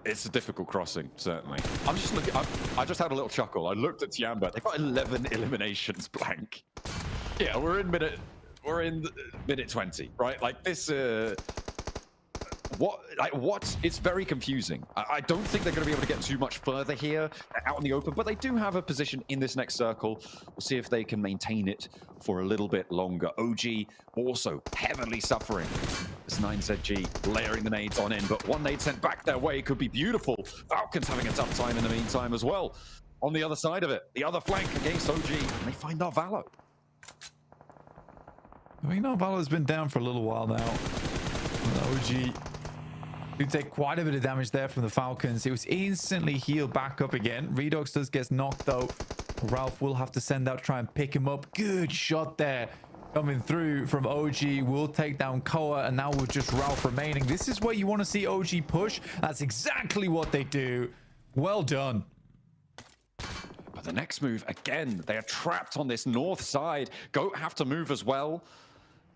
It's a difficult crossing, certainly. I'm just looking. I just had a little chuckle. I looked at Tiamba. They got 11 eliminations blank. Yeah, we're in minute 20, right? Like this. What? It's very confusing. I don't think they're going to be able to get too much further here out in the open, but they do have a position in this next circle. We'll see if they can maintain it for a little bit longer. OG also heavily suffering. This 9ZG layering the nades on in, but one nade sent back their way could be beautiful. Falcons having a tough time in the meantime as well. On the other side of it, the other flank against OG, and they find Narvalo. I mean, Narvalo's been down for a little while now. OG do take quite a bit of damage there from the Falcons. It was instantly healed back up again. Redox does get knocked though. Ralph will have to send out to try and pick him up. Good shot there coming through from OG. Will take down Koa, and now with just Ralph remaining. This is where you want to see OG push. That's exactly what they do. Well done. But the next move, again, they are trapped on this north side. Goat have to move as well.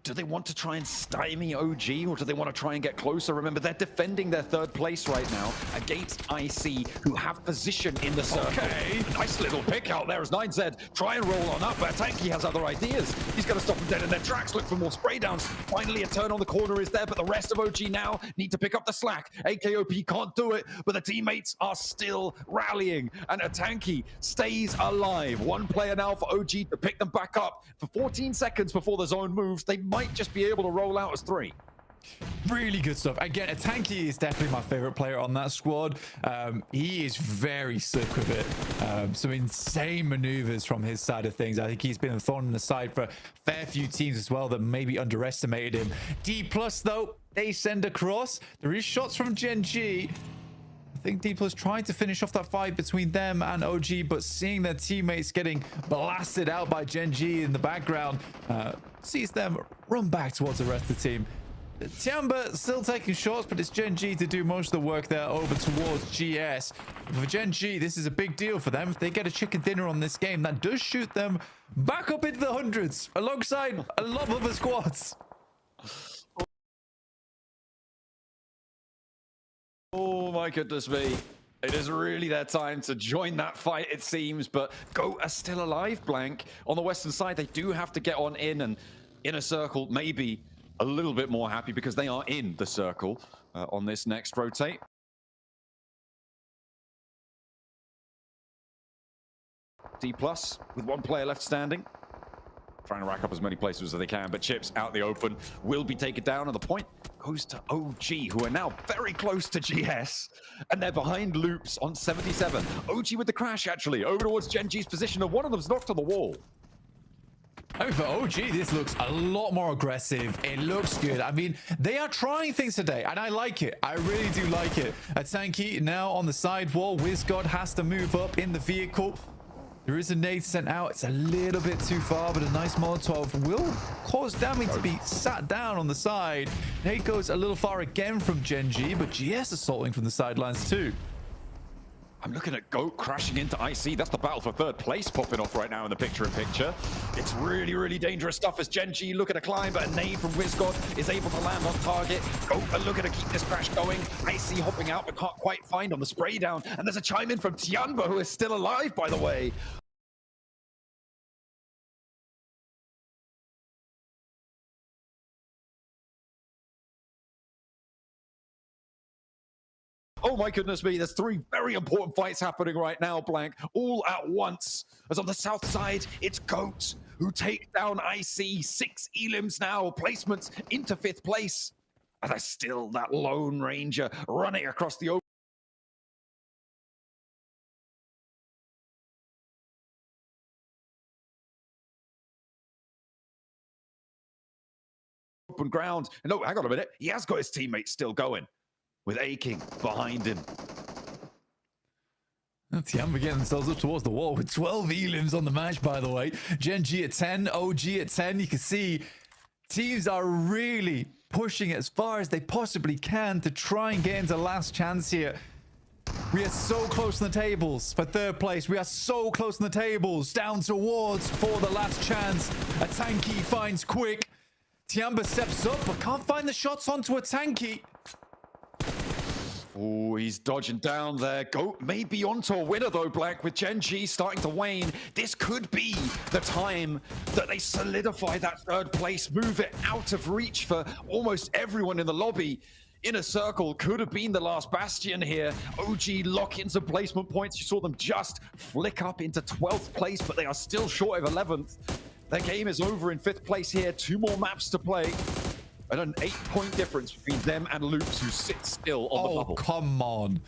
Do they want to try and stymie OG, or do they want to try and get closer? Remember, they're defending their third place right now against IC, who have position in the circle. Okay, nice little pick out there as 9Z try and roll on up, but Tanky has other ideas. He's going to stop them dead in their tracks, look for more spray downs. Finally, a turn on the corner is there, but the rest of OG now need to pick up the slack. AKOP can't do it, but the teammates are still rallying, and a Tanky stays alive. One player now for OG to pick them back up. For 14 seconds before the zone moves, they might just be able to roll out as 3. Really good stuff. Again, Tanky is definitely my favorite player on that squad. He is very slick with it. Some insane maneuvers from his side of things. I think he's been a thorn in the side for a fair few teams as well that maybe underestimated him. D+ though, they send across. There is shots from Gen G. I think D+ trying to finish off that fight between them and OG, but seeing their teammates getting blasted out by Gen G in the background, sees them run back towards the rest of the team. Tiamba still taking shots, but it's Gen G to do most of the work there over towards GS. For Gen G, this is a big deal for them. If they get a chicken dinner on this game, that does shoot them back up into the hundreds alongside a lot of other squads. Oh my goodness me. It is really their time to join that fight, it seems, but Goat are still alive, Blank. On the western side, they do have to get on in, and Inner Circle maybe a little bit more happy because they are in the circle on this next rotate. D+ with one player left standing. Trying to rack up as many places as they can, but Chips out the open will be taken down, and the point goes to OG, who are now very close to GS, and they're behind loops on 77. OG with the crash, actually, over towards Gen G's position, and one of them's knocked to the wall. I mean, for OG, this looks a lot more aggressive. It looks good. I mean, they are trying things today, and I like it. I really do like it. A Tanky now on the side wall. WizGod has to move up in the vehicle. There is a nade sent out. It's a little bit too far, but a nice Molotov will cause Dammy to be sat down on the side. Nade goes a little far again from Gen G, but GS assaulting from the sidelines too. I'm looking at Goat crashing into IC. That's the battle for third place popping off right now in the picture-in-picture. It's really, really dangerous stuff as Gen G looking to climb, but a nade from WizGod is able to land on target. Goat are looking to keep this crash going. IC hopping out, but can't quite find on the spray down. And there's a chime in from Tiamba, who is still alive, by the way. Oh my goodness me, there's 3 very important fights happening right now, Blank, all at once. As on the south side, it's Goat, who take down IC. 6 elims now, placements into 5th place. And there's still that Lone Ranger running across the open ground. No, hang on a minute, he has got his teammates still going, with A-King behind him. Tiamba getting themselves up towards the wall with 12 elims on the match, by the way. Gen G at 10, OG at 10. You can see teams are really pushing it as far as they possibly can to try and get into last chance here. We are so close on the tables for 3rd place. We are so close on the tables down towards for the last chance. A Tanky finds Quick. Tiamba steps up but can't find the shots onto a Tanky. Oh, he's dodging down there. Goat may be onto a winner though, Blank, with Gen G starting to wane. This could be the time that they solidify that third place, move it out of reach for almost everyone in the lobby. Inner Circle could have been the last bastion here. OG lock in some placement points. You saw them just flick up into 12th place, but they are still short of 11th. Their game is over in 5th place here. 2 more maps to play. And an 8-point difference between them and Loops, who sit still on the bubble. Oh, come on.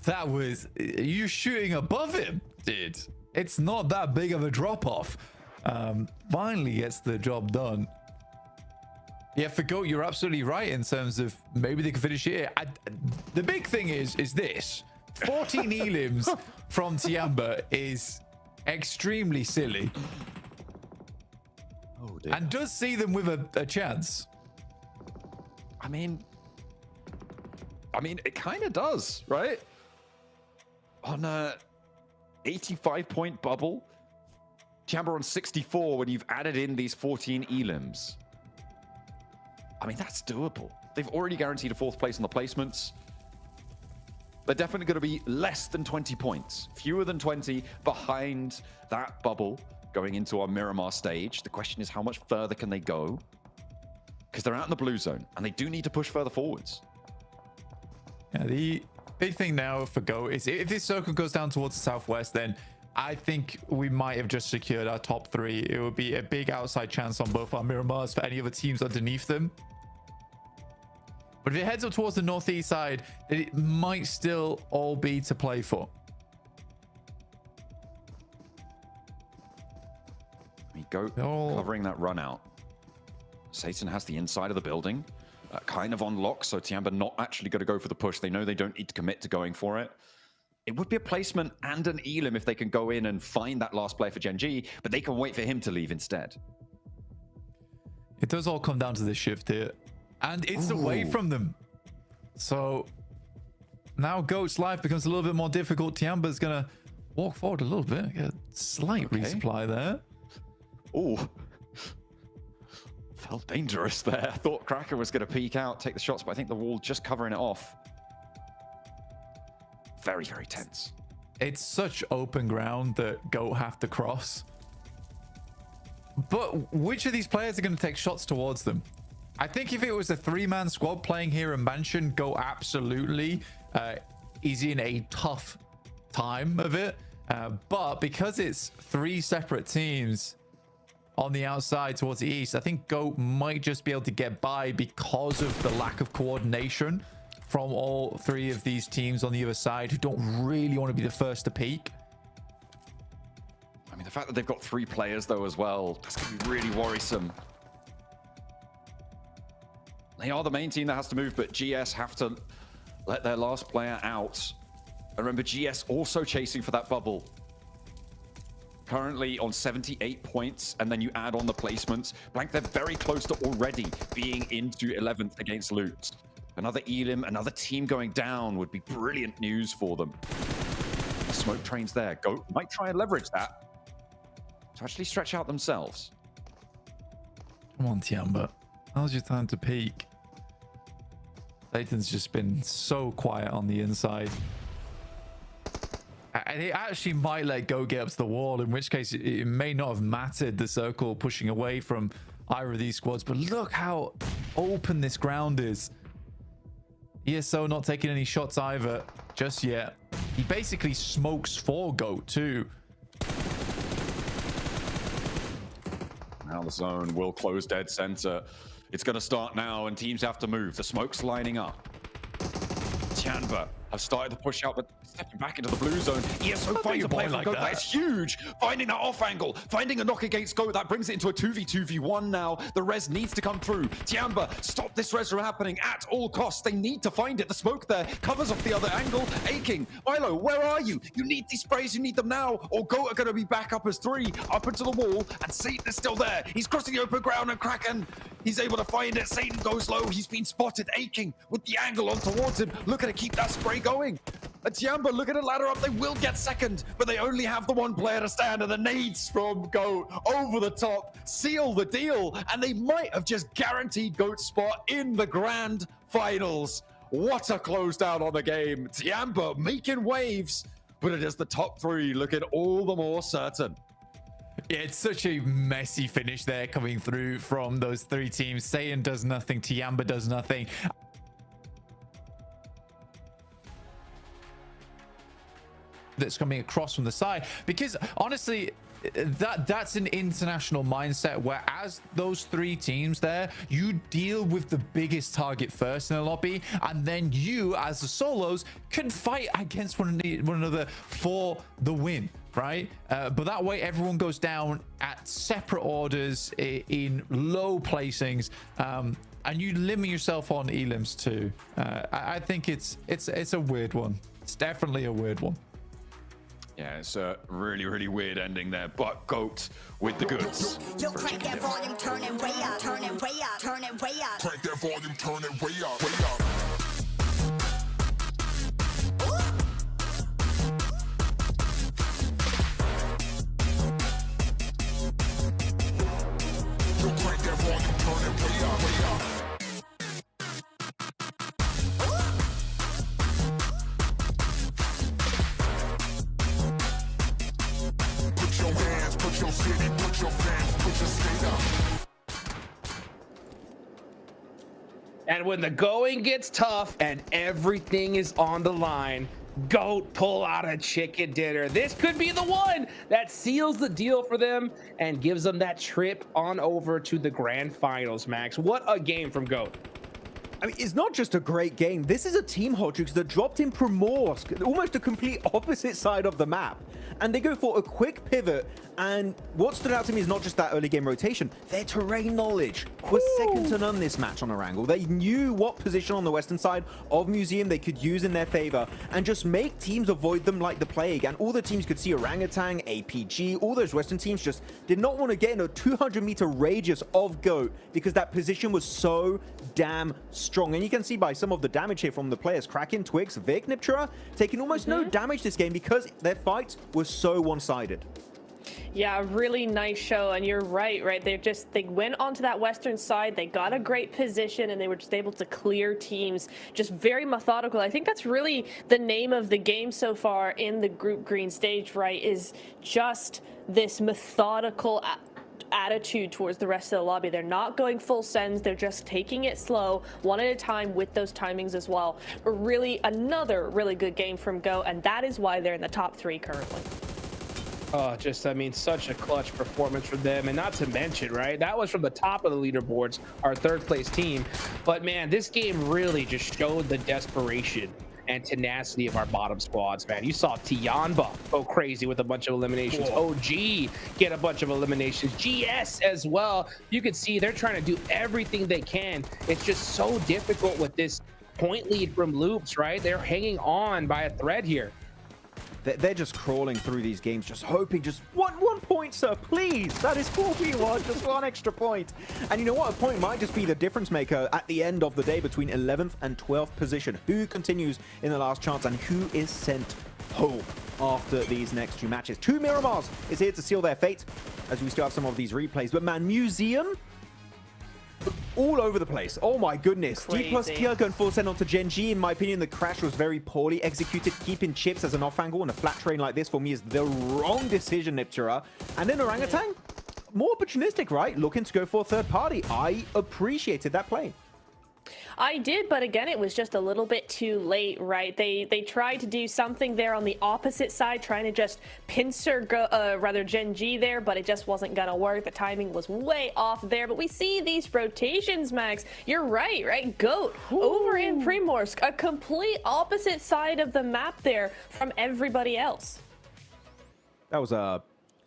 That was... You shooting above him, dude. It's not that big of a drop-off. Finally gets the job done. Yeah, for Goat, you're absolutely right in terms of maybe they can finish here. The big thing is this. 14 elims from Tiamba is extremely silly. Oh, dear. And does see them with a chance. I mean, it kind of does, right? On a 85-point bubble, Chamber on 64 when you've added in these 14 elims. I mean, that's doable. They've already guaranteed a 4th place on the placements. They're definitely going to be less than 20 points, fewer than 20 behind that bubble going into our Miramar stage. The question is, how much further can they go? Because they're out in the blue zone, and they do need to push further forwards. Yeah, the big thing now for Go is if this circle goes down towards the southwest, then I think we might have just secured our top 3. It would be a big outside chance on both our Miramars for any other teams underneath them. But if it heads up towards the northeast side, then it might still all be to play for. We go covering that run out. Satan has the inside of the building, kind of on lock, so Tiamba not actually going to go for the push. They know they don't need to commit to going for it. It would be a placement and an elim if they can go in and find that last player for Gen G, but they can wait for him to leave instead. It does all come down to the shift here. And it's away from them. So now Goat's life becomes a little bit more difficult. Tiamba's going to walk forward a little bit. Get a slight resupply there. Oh, felt dangerous there. I thought Cracker was going to peek out, take the shots, but I think the wall just covering it off. Very, very tense. It's such open ground that Goat have to cross. But which of these players are going to take shots towards them? I think if it was a 3-man squad playing here in Mansion, Goat absolutely is in a tough time of it. But because it's 3 separate teams on the outside towards the east, I think Goat might just be able to get by because of the lack of coordination from all 3 of these teams on the other side who don't really want to be the first to peak. I mean, the fact that they've got 3 players though as well, that's going to be really worrisome. They are the main team that has to move, but GS have to let their last player out. And remember, GS also chasing for that bubble. Currently on 78 points, and then you add on the placements. Blank, they're very close to already being into 11th against Loot. Another elim, another team going down would be brilliant news for them. The smoke train's there. Goat might try and leverage that to actually stretch out themselves. Come on, Tiamba. Now's your time to peak. Satan's just been so quiet on the inside. And it actually might let Go get up to the wall, in which case it may not have mattered the circle pushing away from either of these squads. But look how open this ground is. ESO not taking any shots either just yet. He basically smokes for Goat too. Now the zone will close dead center. It's going to start now, and teams have to move. The smoke's lining up. Tiamba have started to push out, but stepping back into the blue zone. ESO finds a player like Goat. That's huge. Finding that off angle, finding a knock against Goat. That brings it into a 2v2v1 now. The res needs to come through. Tiamba, stop this res from happening at all costs. They need to find it. The smoke there covers off the other angle. Aching, Milo, where are you? You need these sprays. You need them now, or Goat are going to be back up as 3, up into the wall, and Satan is still there. He's crossing the open ground, and Kraken, he's able to find it. Satan goes low. He's been spotted. Aching with the angle on towards him. Looking to keep that spray going. And Tiamba looking to ladder up. They will get second, but they only have the 1 player to stand, and the nades from Goat over the top seal the deal, and they might have just guaranteed Goat's spot in the grand finals. What a close down on the game. Tiamba making waves, but it is the top three looking all the more certain. Yeah, it's such a messy finish there coming through from those three teams. Saiyan does nothing, Tiamba does nothing. That's coming across from the side, because honestly that's an international mindset, where as those three teams there, you deal with the biggest target first in the lobby, and then you as the solos can fight against one another for the win, right? But that way everyone goes down at separate orders in low placings, and you limit yourself on elims too. I think it's a weird one. It's definitely a weird one. Yeah, it's a really, really weird ending there, but GOAT with the goods. Yo, crank that volume, turn it way up, turn it way up, turn it way up. Crank that volume, turn it way up, way up. Yo, crank that volume, turn it way up, way up. Put your city, put your fans, put your state up. And when the going gets tough and everything is on the line, GOAT pull out a chicken dinner. This could be the one that seals the deal for them and gives them that trip on over to the grand finals, Max. What a game from GOAT. I mean, it's not just a great game. This is a team, Hodrix, that dropped in Primorsk, almost a complete opposite side of the map. And they go for a quick pivot. And what stood out to me is not just that early game rotation. Their terrain knowledge was second to none this match on Erangel. They knew what position on the western side of Museum they could use in their favor and just make teams avoid them like the plague. And all the teams could see Orangutan, APG, all those western teams just did not want to get in a 200-meter radius of GOAT because that position was so damn strong. And you can see by some of the damage here from the players, Kraken, Twix, Vic, Niptura, taking almost no damage this game because their fights were so one-sided. Yeah, really nice show, and you're right. They went onto that western side, they got a great position, and they were just able to clear teams, just very methodical. I think that's really the name of the game so far in the group green stage, right, is just this methodical attitude towards the rest of the lobby. They're not going full sends, they're just taking it slow, one at a time with those timings as well. Another really good game from Go, and that is why they're in the top 3 currently. Oh, such a clutch performance from them. And not to mention, right, that was from the top of the leaderboards, our third place team. But man, this game really just showed the desperation and tenacity of our bottom squads, man. You saw Tiamba go crazy with a bunch of eliminations. Whoa. OG get a bunch of eliminations. GS as well. You can see they're trying to do everything they can. It's just so difficult with this point lead from Loops, right? They're hanging on by a thread here. They're just crawling through these games, just hoping, just one point, sir, please. That is all we want, just one extra point. And you know what? A point might just be the difference maker at the end of the day between 11th and 12th position. Who continues in the last chance and who is sent home after these next 2 matches. 2 Miramars is here to seal their fate as we still have some of these replays. But man, Museum all over the place. Oh my goodness. Crazy. D plus Kia going full send onto Genji. In my opinion, the crash was very poorly executed. Keeping chips as an off angle on a flat terrain like this for me is the wrong decision, Niptura. And then Orangutan, more opportunistic, right? Looking to go for a third party. I appreciated that play. I did, but again, it was just a little bit too late, right? They tried to do something there on the opposite side, trying to just pincer Genji there, but it just wasn't gonna work. The timing was way off there, but we see these rotations, Max. You're right? GOAT over in Primorsk, a complete opposite side of the map there from everybody else. That was a...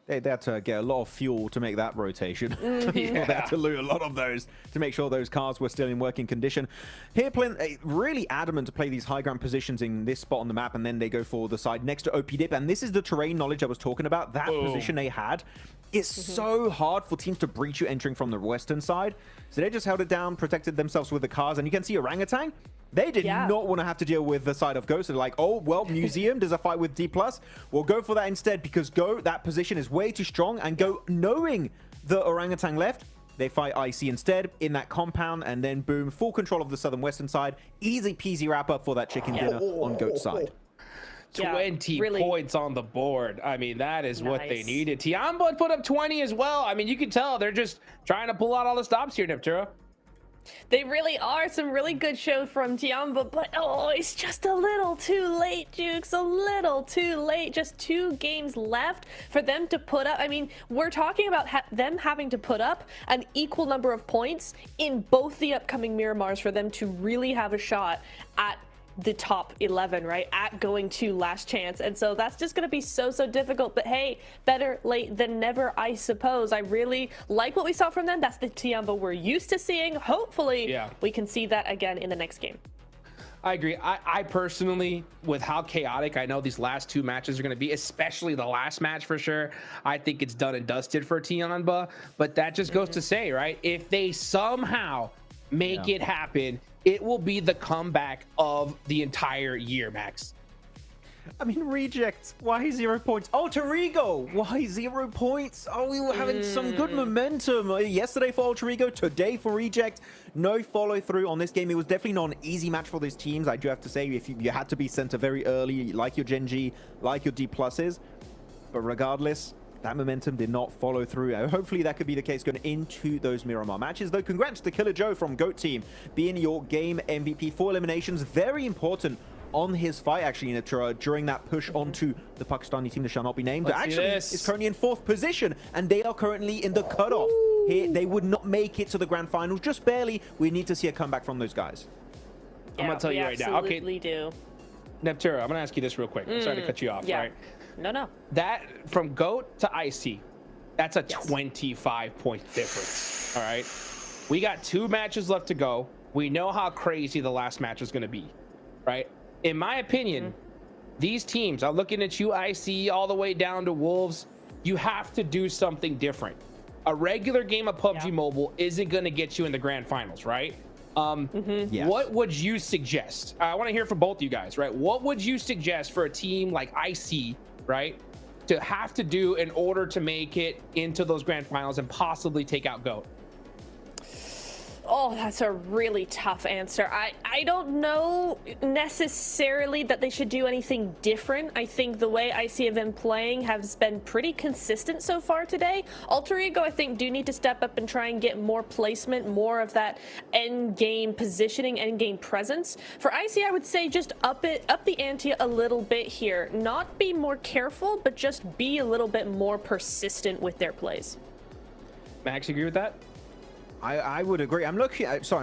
They had to get a lot of fuel to make that rotation. They had to loot a lot of those to make sure those cars were still in working condition. Here, playing really adamant to play these high ground positions in this spot on the map, and then they go for the side next to OP Dip. And this is the terrain knowledge I was talking about. That position they had. It's so hard for teams to breach you entering from the western side. So they just held it down, protected themselves with the cars. And you can see Orangutan. They did not want to have to deal with the side of Ghost. They're like, oh, well, Museum does a fight with D+. We'll go for that instead because Go, that position is way too strong. And Go, knowing the Orangutan left, They fight IC instead in that compound, and then boom, full control of the southern western side. Easy peasy wrap up for that chicken dinner on GOAT's side. 20 points on the board. I mean, that is what they needed. Tiamba put up 20 as well. I mean, you can tell they're just trying to pull out all the stops here, Neptura. They really are. Some really good show from Tiamba, but oh, it's just a little too late, Jukes. A little too late. Just 2 games left for them to put up. I mean, we're talking about them having to put up an equal number of points in both the upcoming Miramars for them to really have a shot at the top 11, right, at going to last chance. And so that's just going to be so difficult. But hey, better late than never, I suppose. I really like what we saw from them. That's the Tiamba we're used to seeing. Hopefully we can see that again in the next game. I agree. I personally, with how chaotic I know these last 2 matches are going to be, especially the last match for sure, I think it's done and dusted for Tiamba. But that just goes to say, right, if they somehow make it happen, it will be the comeback of the entire year, Max. I mean, Reject, why 0 points? Alter Ego, why 0 points? Oh, we were having some good momentum yesterday for Alter Ego, today for Reject. No follow through on this game. It was definitely not an easy match for these teams. I do have to say, if you had to be center very early, like your Gen G, like your D pluses. But regardless, that momentum did not follow through. Hopefully that could be the case going into those Miramar matches. Though congrats to Killer Joe from GOAT Team being your game MVP. 4 eliminations, very important on his fight actually during that push onto the Pakistani team that shall not be named. Actually, is currently in 4th position, and they are currently in the cutoff. Here, they would not make it to the grand finals, just barely. We need to see a comeback from those guys. I'm gonna tell you right now. Okay, absolutely do. Neptura, I'm gonna ask you this real quick. I'm sorry to cut you off. Right? No. That from GOAT to IC, that's a 25-point difference. All right. We got 2 matches left to go. We know how crazy the last match is going to be, right? In my opinion, these teams are looking at you, IC, all the way down to Wolves. You have to do something different. A regular game of PUBG Mobile isn't going to get you in the grand finals, right? What would you suggest? I want to hear from both of you guys, right? What would you suggest for a team like IC, right, to have to do in order to make it into those grand finals and possibly take out GOAT? Oh, that's a really tough answer. I don't know necessarily that they should do anything different. I think the way IC have been playing has been pretty consistent so far today. Alter Ego, I think, do need to step up and try and get more placement, more of that end game positioning, end game presence. For IC, I would say just up the ante a little bit here. Not be more careful, but just be a little bit more persistent with their plays. Max, you agree with that? I would agree. I'm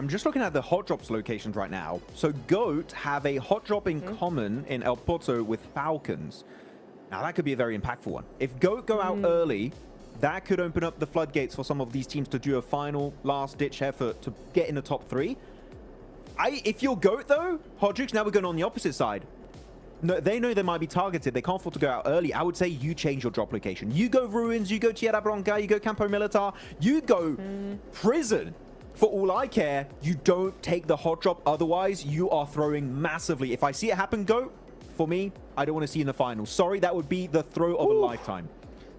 just looking at the hot drops locations right now. So GOAT have a hot drop in common in El Porto with Falcons. Now that could be a very impactful one. If GOAT go out early, that could open up the floodgates for some of these teams to do a final last ditch effort to get in the top 3. If you're GOAT though, Hodrix, now we're going on the opposite side. No, they know they might be targeted. They can't afford to go out early. I would say you change your drop location. You go Ruins, you go Tierra Blanca, you go Campo Militar, you go Prison. For all I care, you don't take the hot drop. Otherwise, you are throwing massively. If I see it happen, GOAT, for me, I don't want to see you in the finals. Sorry, that would be the throw of a lifetime.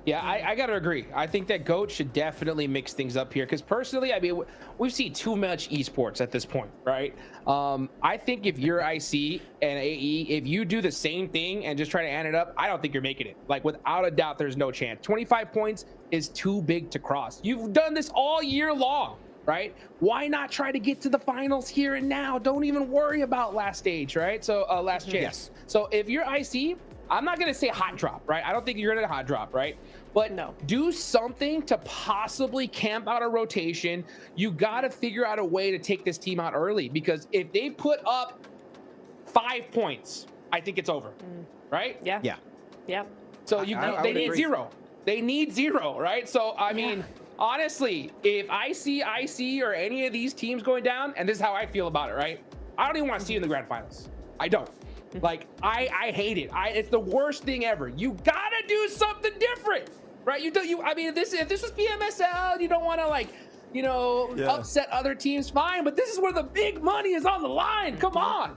Yeah, I got to agree. I think that GOAT should definitely mix things up here because personally, I mean, we've seen too much esports at this point, right? I think if you're IC and AE, if you do the same thing and just try to add it up, I don't think you're making it. Like, without a doubt, there's no chance. 25 points is too big to cross. You've done this all year long, right? Why not try to get to the finals here and now? Don't even worry about last stage, right? So, last chance. Yes. So, if you're IC, I'm not going to say hot drop, right? I don't think you're going to hot drop, right? But no, do something to possibly camp out a rotation. You got to figure out a way to take this team out early because if they put up 5 points, I think it's over, right? Yeah. So they need 0. They need 0, right? So, I mean, honestly, if I see IC or any of these teams going down, and this is how I feel about it, right? I don't even want to see you in the grand finals. I don't. Like, I hate it. It's the worst thing ever. You gotta do something different, right? I mean, if this was PMSL, you don't want to like you know, upset other teams, fine. But this is where the big money is on the line. Come on.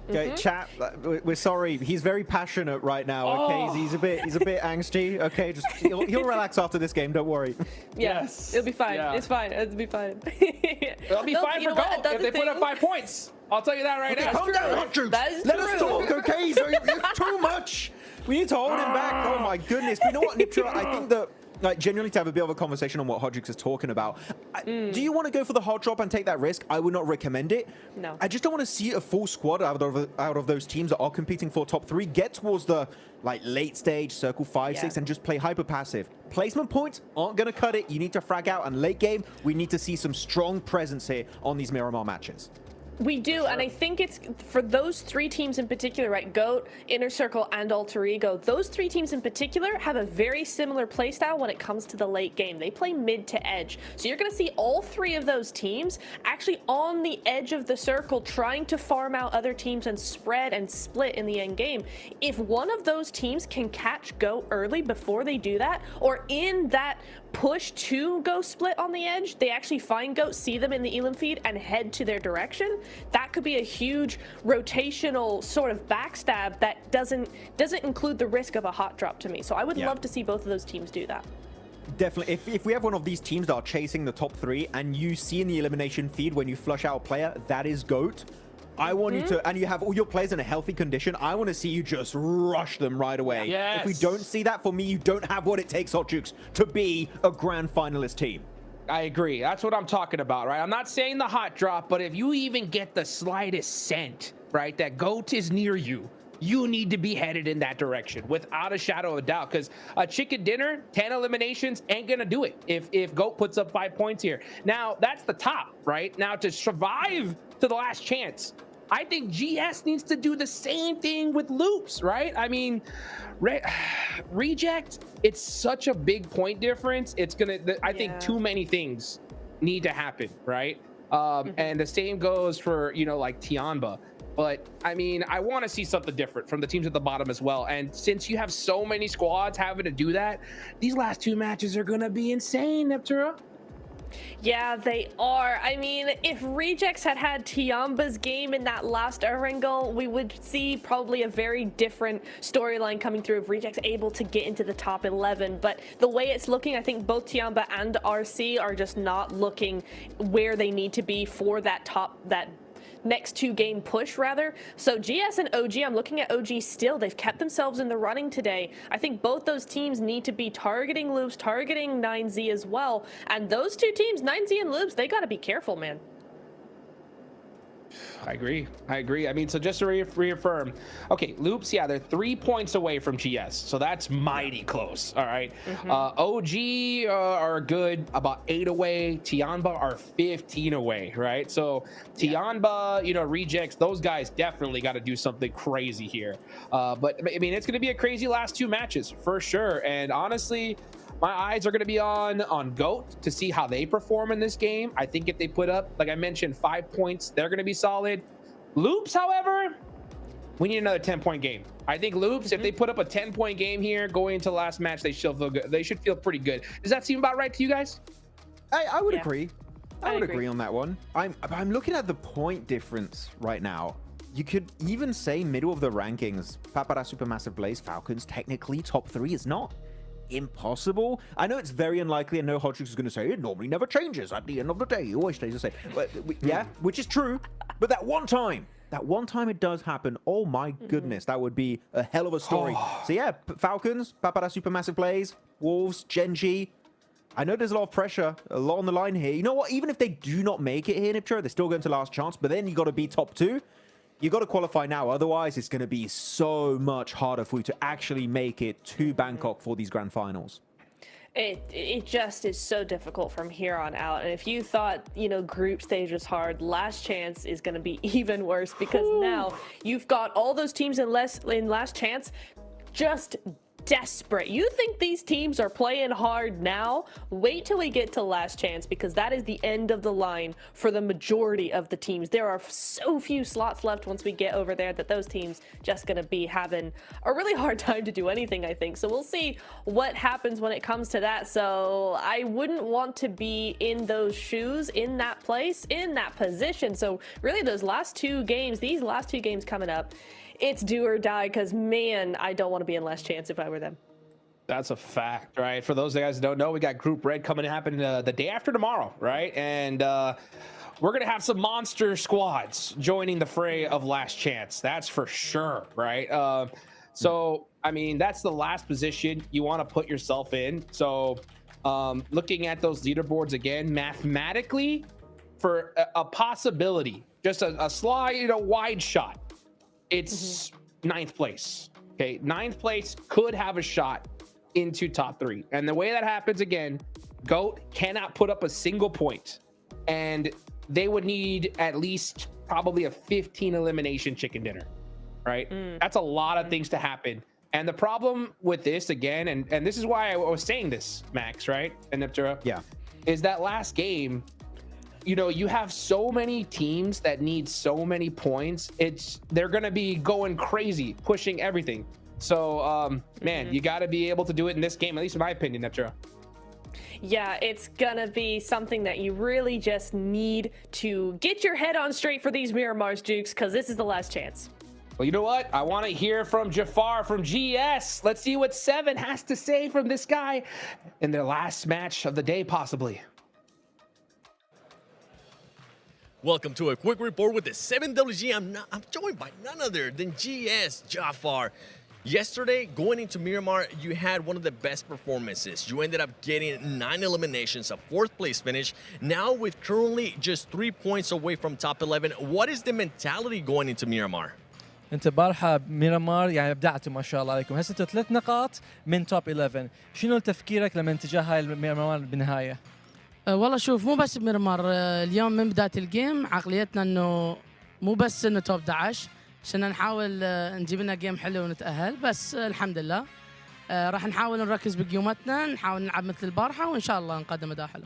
Okay, chat. We're sorry. He's very passionate right now. Okay, he's a bit angsty. Okay, just he'll relax after this game. Don't worry. Yes, it'll be fine. It's fine. It'll be fine. It'll be fine for Goat if they put up 5 points. I'll tell you that right now. Calm down, Hot Jukes. Let us talk, okay? So it's too much. We need to hold him back. Oh my goodness. But you know what, Niptra? I think that genuinely to have a bit of a conversation on what Hot Jukes is talking about. Do you want to go for the hot drop and take that risk? I would not recommend it. No. I just don't want to see a full squad out of those teams that are competing for top 3 get towards the late stage, circle 5, 6, and just play hyper passive. Placement points aren't going to cut it. You need to frag out, and late game, we need to see some strong presence here on these Miramar matches. We do, and I think it's for those 3 teams in particular, right? GOAT, Inner Circle, and Alter Ego. Those 3 teams in particular have a very similar playstyle when it comes to the late game. They play mid to edge. So you're going to see all 3 of those teams actually on the edge of the circle trying to farm out other teams and spread and split in the end game. If one of those teams can catch GOAT early before they do that, or in that push to go split on the edge, they actually find GOAT, see them in the Elam feed, and head to their direction. That could be a huge rotational sort of backstab that doesn't include the risk of a hot drop to me. So I would love to see both of those teams do that. Definitely. If we have one of these teams that are chasing the top 3 and you see in the elimination feed when you flush out a player, that is GOAT. I want you to, and you have all your players in a healthy condition, I want to see you just rush them right away. Yes. If we don't see that, for me, you don't have what it takes, Hot Jukes, to be a grand finalist team. I agree. That's what I'm talking about, right? I'm not saying the hot drop, but if you even get the slightest scent, right, that GOAT is near you, you need to be headed in that direction without a shadow of a doubt, because a chicken dinner, 10 eliminations ain't gonna do it if GOAT puts up 5 points here. Now, that's the top, right? Now, to survive to the last chance, I think GS needs to do the same thing with loops, right? I mean, reject, it's such a big point difference. It's gonna, I think too many things need to happen, right? And the same goes for, you know, like Tianba. But I mean, I want to see something different from the teams at the bottom as well. And since you have so many squads having to do that, these last 2 matches are gonna be insane, Neptura. Yeah, they are. I mean, if Rejects had Tiamba's game in that last Erangel, we would see probably a very different storyline coming through if Rejects able to get into the top 11. But the way it's looking, I think both Tiamba and RC are just not looking where they need to be for that next 2 game push rather. So GS and OG, I'm looking at OG still. They've kept themselves in the running today. I think both those teams need to be targeting Loops, targeting 9Z as well. And those 2 teams, 9Z and Loops, they got to be careful, man. I agree. I mean, so just to reaffirm, okay, Loops, yeah, they're 3 points away from GS, so that's mighty close. All right. OG are good, about 8 away. Tianba are 15 away, right? So Tianba, you know, Rejects, those guys definitely got to do something crazy here. But I mean, it's going to be a crazy last 2 matches for sure. And honestly, my eyes are going to be on GOAT to see how they perform in this game. I think if they put up, like I mentioned, 5 points, they're going to be solid. Loops, however, we need another 10-point game. I think Loops, if they put up a 10-point game here going into the last match, they should feel good. They should feel pretty good. Does that seem about right to you guys? I would agree. I would agree on that one. I'm looking at the point difference right now. You could even say middle of the rankings, Papara, Supermassive Blaze, Falcons, technically top 3 is not impossible. I know it's very unlikely, and no Hot Jukes is going to say it normally never changes at the end of the day. It always stays the same. But yeah, which is true. But that one time it does happen. Oh my goodness, that would be a hell of a story. So yeah, Falcons, Papara, Supermassive Blaze, Wolves, Genji. I know there's a lot of pressure, a lot on the line here. You know what? Even if they do not make it here, Niptra, they're still going to last chance. But then you got to be top 2. You got to qualify now, otherwise it's going to be so much harder for you to actually make it to Bangkok for these grand finals. It just is so difficult from here on out. And if you thought, you know, group stage was hard, last chance is going to be even worse, because now you've got all those teams in last chance just desperate. You think these teams are playing hard now? Wait till we get to last chance, because that is the end of the line for the majority of the teams. There are so few slots left once we get over there that those teams just gonna be having a really hard time to do anything, I think. So we'll see what happens when it comes to that. So I wouldn't want to be in those shoes, in that place, in that position. So really these last two games coming up, it's do or die, because man, I don't want to be in last chance if I were them. That's a fact, right? For those guys who don't know, we got Group Red coming to happen the day after tomorrow, right? And we're going to have some monster squads joining the fray of last chance. That's for sure, right? So, I mean, that's the last position you want to put yourself in. So looking at those leaderboards again, mathematically, for a possibility, just a slide, wide shot, it's 9th place. Okay, 9th place could have a shot into top 3. And the way that happens, again, GOAT cannot put up a single point, and they would need at least probably a 15 elimination chicken dinner, right? That's a lot of things to happen. And the problem with this, again, and this is why I was saying this, Max, right? And Niptura, Yeah. is that last game, you have so many teams that need so many points. They're going to be going crazy, pushing everything. So, man, you got to be able to do it in this game, at least in my opinion, Neptura. Yeah, it's gonna be something that you really just need to get your head on straight for these Miramars, Jukes, because this is the last chance. Well, you know what? I want to hear from Jafar from GS. Let's see what 7 has to say from this guy in their last match of the day, possibly. Welcome to a quick report with the 7WG. I'm joined by none other than GS Jafar. Yesterday, going into Miramar, you had one of the best performances. You ended up getting 9 eliminations, a 4th place finish. Now, with currently just 3 points away from top 11, what is the mentality going into Miramar? انت بارحه ميرامار يعني ابدعتوا ما شاء الله عليكم. هسه انتوا 3 نقاط من توب 11. شنو تفكيرك لما اتجاه هاي ميرامار بالنهايه؟ والله شوف، مو بس بميرامار، اليوم من بدايه الجيم عقليتنا انه مو بس انه توب 11 عشان نحاول نجيب لنا جيم حلو ونتاهل، بس الحمد لله راح نحاول نركز بقيومتنا، نحاول نلعب مثل البارحه وان شاء الله نقدم اداء حلو.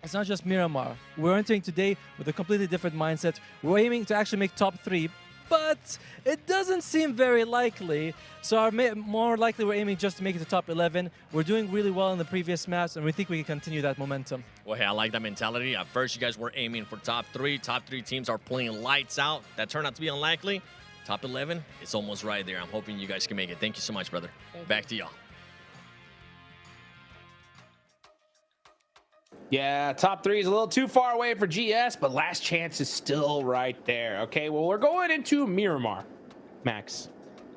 It's not just Miramar. We're entering today with a completely different mindset. We're aiming to actually make top 3, but it doesn't seem very likely. So more likely we're aiming just to make it to top 11. We're doing really well in the previous maps, and we think we can continue that momentum. Well, hey, I like that mentality. At first, you guys were aiming for top 3. Top 3 teams are playing lights out. That turned out to be unlikely. Top 11, it's almost right there. I'm hoping you guys can make it. Thank you so much, brother. Back to y'all. Yeah, top 3 is a little too far away for GS, but last chance is still right there. Okay, well, we're going into Miramar, Max,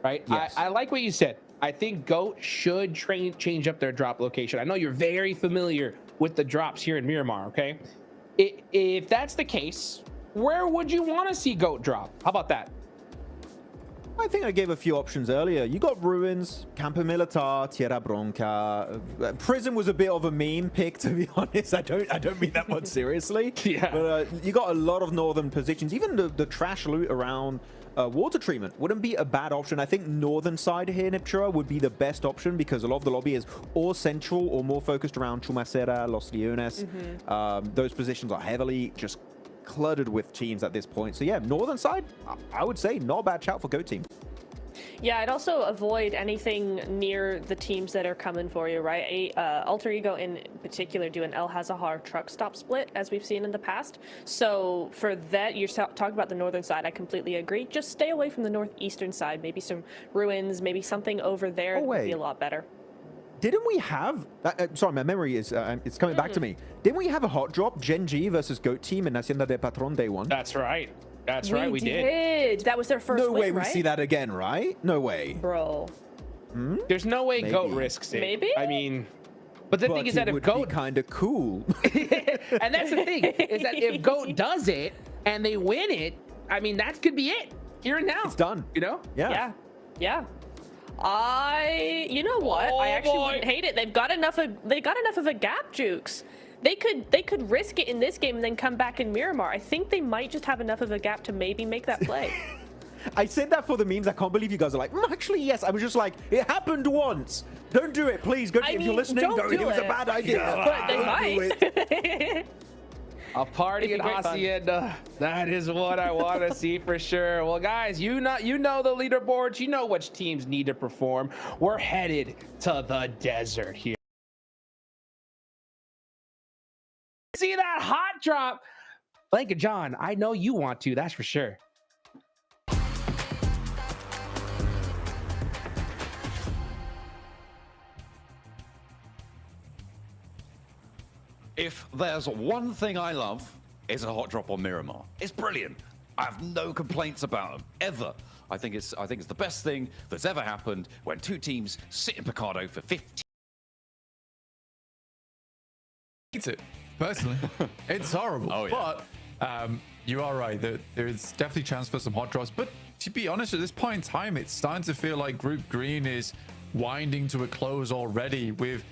right? Yes. I like what you said. I think GOAT should change up their drop location. I know you're very familiar with the drops here in Miramar, okay? If that's the case, where would you want to see GOAT drop? How about that? I think I gave a few options earlier. You got Ruins, Campo Militar, Tierra Bronca. Prison was a bit of a meme pick, to be honest. I don't mean that much seriously. Yeah. But you got a lot of northern positions. Even the trash loot around water treatment wouldn't be a bad option. I think northern side here, Niptura, would be the best option because a lot of the lobby is or central or more focused around Chumacera, Los Leones. Those positions are heavily just cluttered with teams at this point. So yeah, northern side, I would say not a bad shout for GOAT team. Yeah, I'd also avoid anything near the teams that are coming for you, right? Alter Ego in particular do an El Hazahar truck stop split, as we've seen in the past. So for that, you're talking about the northern side. I completely agree. Just stay away from the northeastern side. Maybe some ruins, maybe something over there would be a lot better. Didn't we have... sorry, my memory is... it's coming back to me. Didn't we have a hot drop? Gen G versus GOAT team in Hacienda de Patron day 1? That's right. That's right, we did. That was their first No way win, we right? see that again, right? No way. Bro. There's no way Maybe. GOAT risks it. Maybe? I mean... But the thing is that if GOAT... kind of cool. And that's the thing, is that if GOAT does it and they win it, I mean, that could be it. Here and now. It's done. You know? Yeah. You know what? I actually wouldn't hate it. They got enough of a gap, Jukes. They could risk it in this game and then come back in Miramar. I think they might just have enough of a gap to maybe make that play. I said that for the memes. I can't believe you guys are like, actually, yes. I was just like, it happened once. Don't do it, please. Go, if you're listening, don't don't. do It was a it. bad idea. But they might. A party in Hacienda. That is what I want to see for sure. Well, guys, you know the leaderboards. You know which teams need to perform. We're headed to the desert here. See that hot drop? Thank you, John. I know you want to. That's for sure. If there's one thing I love, it's a hot drop on Miramar. It's brilliant. I have no complaints about them ever. I think it's the best thing that's ever happened when two teams sit in Picardo for 15. It's it personally. It's horrible. Oh, yeah. But you are right. There's definitely chance for some hot drops. But to be honest, at this point in time, it's starting to feel like Group Green is winding to a close already with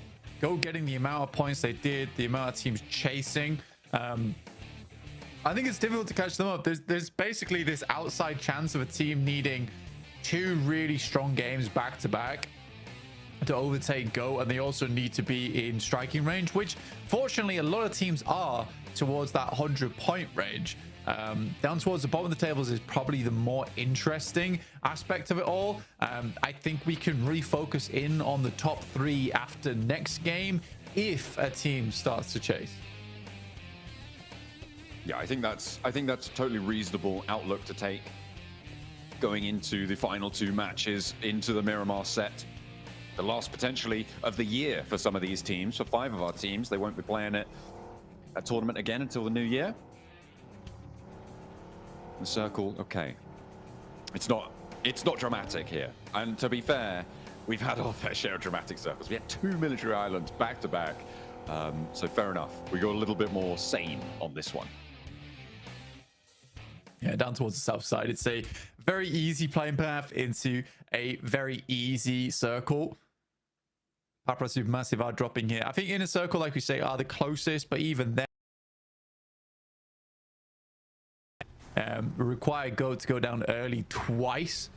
Go getting the amount of points they did, the amount of teams chasing. I think it's difficult to catch them up. There's basically this outside chance of a team needing two really strong games back to back to overtake Go, and they also need to be in striking range, which fortunately a lot of teams are towards that 100-point range. Down towards the bottom of the tables is probably the more interesting aspect of it all. I think we can refocus in on the top three after next game if a team starts to chase. Yeah, I think that's a totally reasonable outlook to take going into the final two matches into the Miramar set. The last potentially of the year for some of these teams. For 5 of our teams, they won't be playing a tournament again until the new year. The circle, okay. It's not dramatic here. And to be fair, we've had our fair share of dramatic circles. We had 2 military islands back to back. So fair enough. We got a little bit more sane on this one. Yeah, down towards the south side. It's a very easy playing path into a very easy circle. Papra Supermassive are dropping here. I think Inner Circle, like we say, are the closest, but even then, require Go to go down early twice.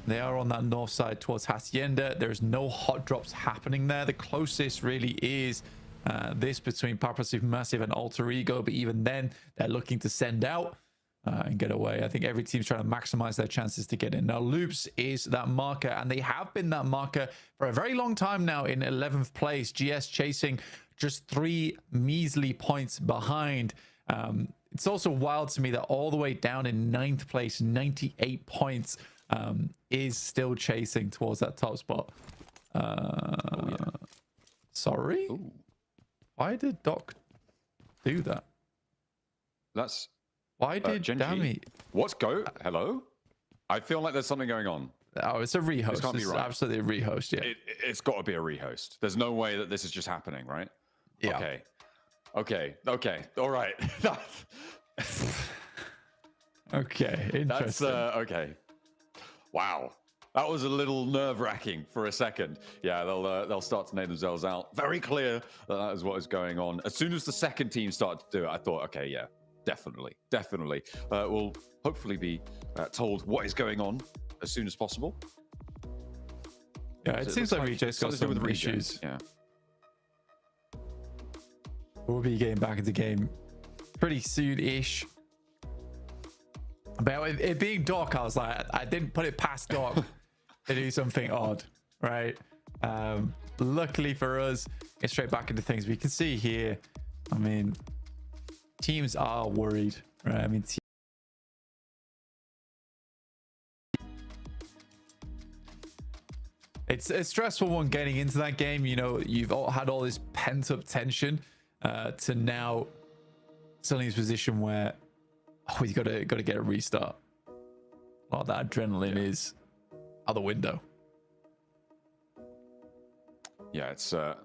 They are on that north side towards Hacienda. There's no hot drops happening there. The closest really is this between Papra Supermassive and Alter Ego, but even then they're looking to send out and get away. I think every team's trying to maximize their chances to get in. Now Loops is that marker, and they have been that marker for a very long time now in 11th place. GS chasing just 3 measly points behind. It's also wild to me that all the way down in 9th place, 98 points, is still chasing towards that top spot. Sorry? Ooh. Why did Doc do that? That's... Why did Dammy... What's Go? Hello? I feel like there's something going on. Oh, it's a rehost. This can't be right. Absolutely a rehost, yeah. It's got to be a rehost. There's no way that this is just happening, right? Yeah. Okay. All right. Okay, interesting. That's okay. Wow. That was a little nerve-wracking for a second. Yeah, they'll start to name themselves out. Very clear that is what is going on. As soon as the second team started to do it, I thought, okay, yeah, definitely. We'll hopefully be told what is going on as soon as possible. Yeah, it seems like we just got some issues. Yeah. We'll be getting back into game pretty soon-ish. But it being Doc, I was like, I didn't put it past Doc to do something odd, right? Luckily for us, get straight back into things. We can see here, I mean, teams are worried, right? I mean, it's a stressful one getting into that game. You know, you've all had all this pent-up tension to now suddenly in this position where you got to get a restart. A lot of that adrenaline is out the window. Yeah, it's I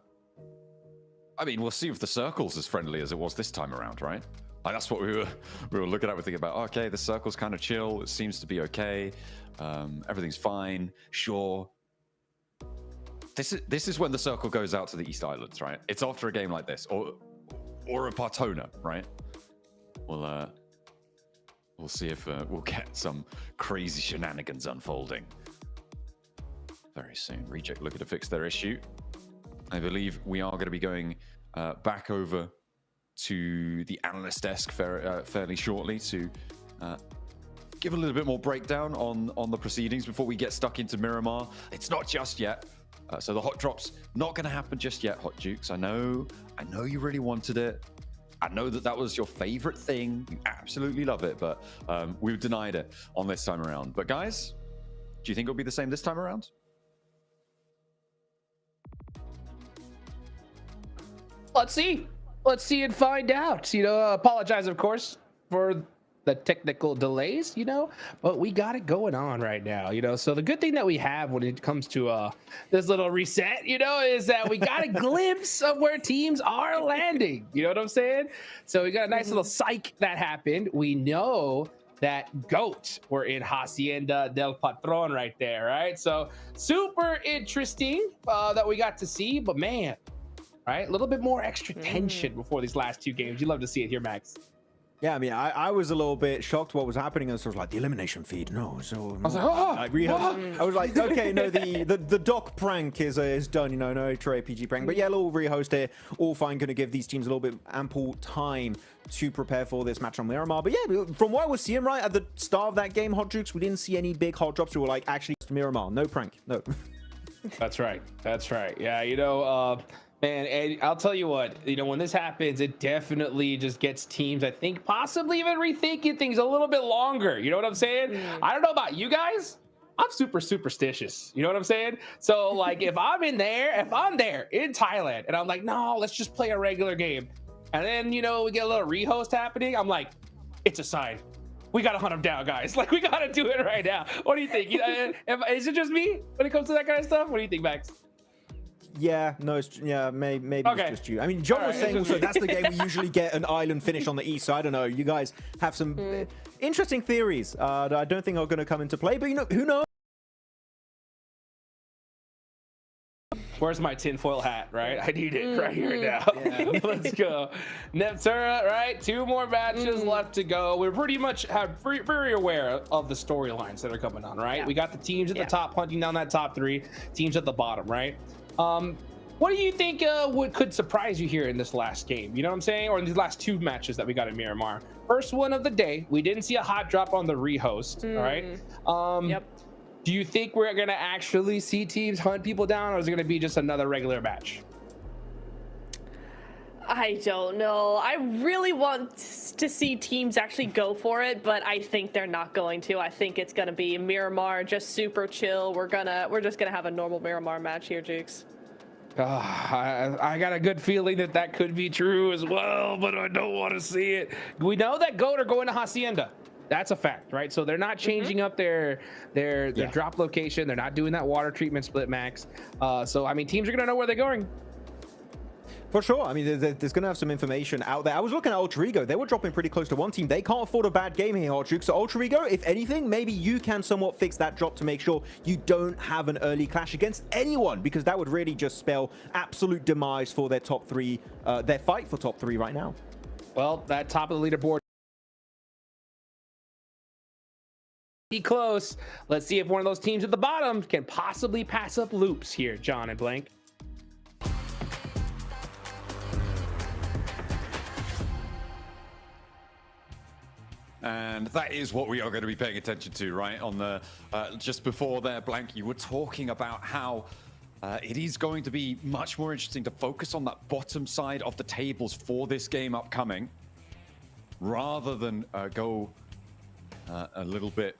mean, we'll see if the circle's as friendly as it was this time around, right? Like, that's what we were looking at. We're thinking about, okay, the circle's kind of chill. It seems to be okay. Everything's fine. Sure. This is when the circle goes out to the East Islands, right? It's after a game like this, or a Partona, right? Well, We'll see if we'll get some crazy shenanigans unfolding very soon. Reject looking to fix their issue. I believe we are going to be going back over to the analyst desk fairly shortly to give a little bit more breakdown on the proceedings before we get stuck into Miramar. It's not just yet. So the hot drop's not going to happen just yet, Hot Jukes. I know you really wanted it. I know that was your favorite thing. You absolutely love it, but we've denied it on this time around. But guys, do you think it'll be the same this time around? Let's see. Let's see and find out. You know, apologize, of course, for the technical delays, you know, but we got it going on right now, you know. So the good thing that we have when it comes to this little reset, you know, is that we got a glimpse of where teams are landing. You know what I'm saying? So we got a nice little psych that happened. We know that GOAT were in Hacienda del Patron right there, right? So super interesting that we got to see, but man, right, a little bit more extra tension before these last two games. You love to see it here, Max. Yeah, I mean, I was a little bit shocked what was happening, and so I was like, the elimination feed, no. So I was like, oh, I was like, okay, no, the doc prank is done, you know, no Trey PG prank. But yeah, a little rehost here, all fine, going to give these teams a little bit ample time to prepare for this match on Miramar. But yeah, from what I was seeing right at the start of that game, Hot Jukes, we didn't see any big hot drops. We were like, actually, it's Miramar, no prank, no. That's right. That's right. Yeah, you know, man, and I'll tell you what, you know, when this happens, it definitely just gets teams, I think, possibly even rethinking things a little bit longer. You know what I'm saying? I don't know about you guys. I'm super superstitious. You know what I'm saying? So, like, if I'm there in Thailand, and I'm like, no, let's just play a regular game. And then, you know, we get a little rehost happening. I'm like, it's a sign. We got to hunt them down, guys. Like, we got to do it right now. What do you think? Is it just me when it comes to that kind of stuff? What do you think, Max? Yeah, no, maybe okay. It's just you. I mean, John was saying also that's the game we usually get an island finish on the east, so I don't know. You guys have some interesting theories that I don't think are going to come into play, but you know, who knows? Where's my tinfoil hat, right? I need it right here now. Yeah. Let's go. Neptura, right? 2 more matches left to go. We're pretty much very aware of the storylines that are coming on, right? We got the teams at the top hunting down that top 3, teams at the bottom, right? What do you think could surprise you here in this last game? You know what I'm saying? Or in these last 2 matches that we got in Miramar. First one of the day, we didn't see a hot drop on the rehost, all right? Do you think we're going to actually see teams hunt people down, or is it going to be just another regular match? I don't know. I really want to see teams actually go for it, but I think they're not going to. I think it's going to be Miramar, just super chill. We're just gonna have a normal Miramar match here, Jukes. I got a good feeling that could be true as well, but I don't want to see it. We know that GOAT are going to Hacienda. That's a fact, right? So they're not changing up their drop location. They're not doing that water treatment split, Max. So I mean, teams are gonna know where they're going. For sure. I mean, there's going to have some information out there. I was looking at Ultra Ego. They were dropping pretty close to one team. They can't afford a bad game here, Hot Juke. So Ultra Ego, if anything, maybe you can somewhat fix that drop to make sure you don't have an early clash against anyone, because that would really just spell absolute demise for their top 3, their fight for top 3 right now. Well, that top of the leaderboard. Be close. Let's see if one of those teams at the bottom can possibly pass up loops here, John and Blank. And that is what we are going to be paying attention to, right? On the just before there, Blank, you were talking about how it is going to be much more interesting to focus on that bottom side of the tables for this game upcoming, rather than go a little bit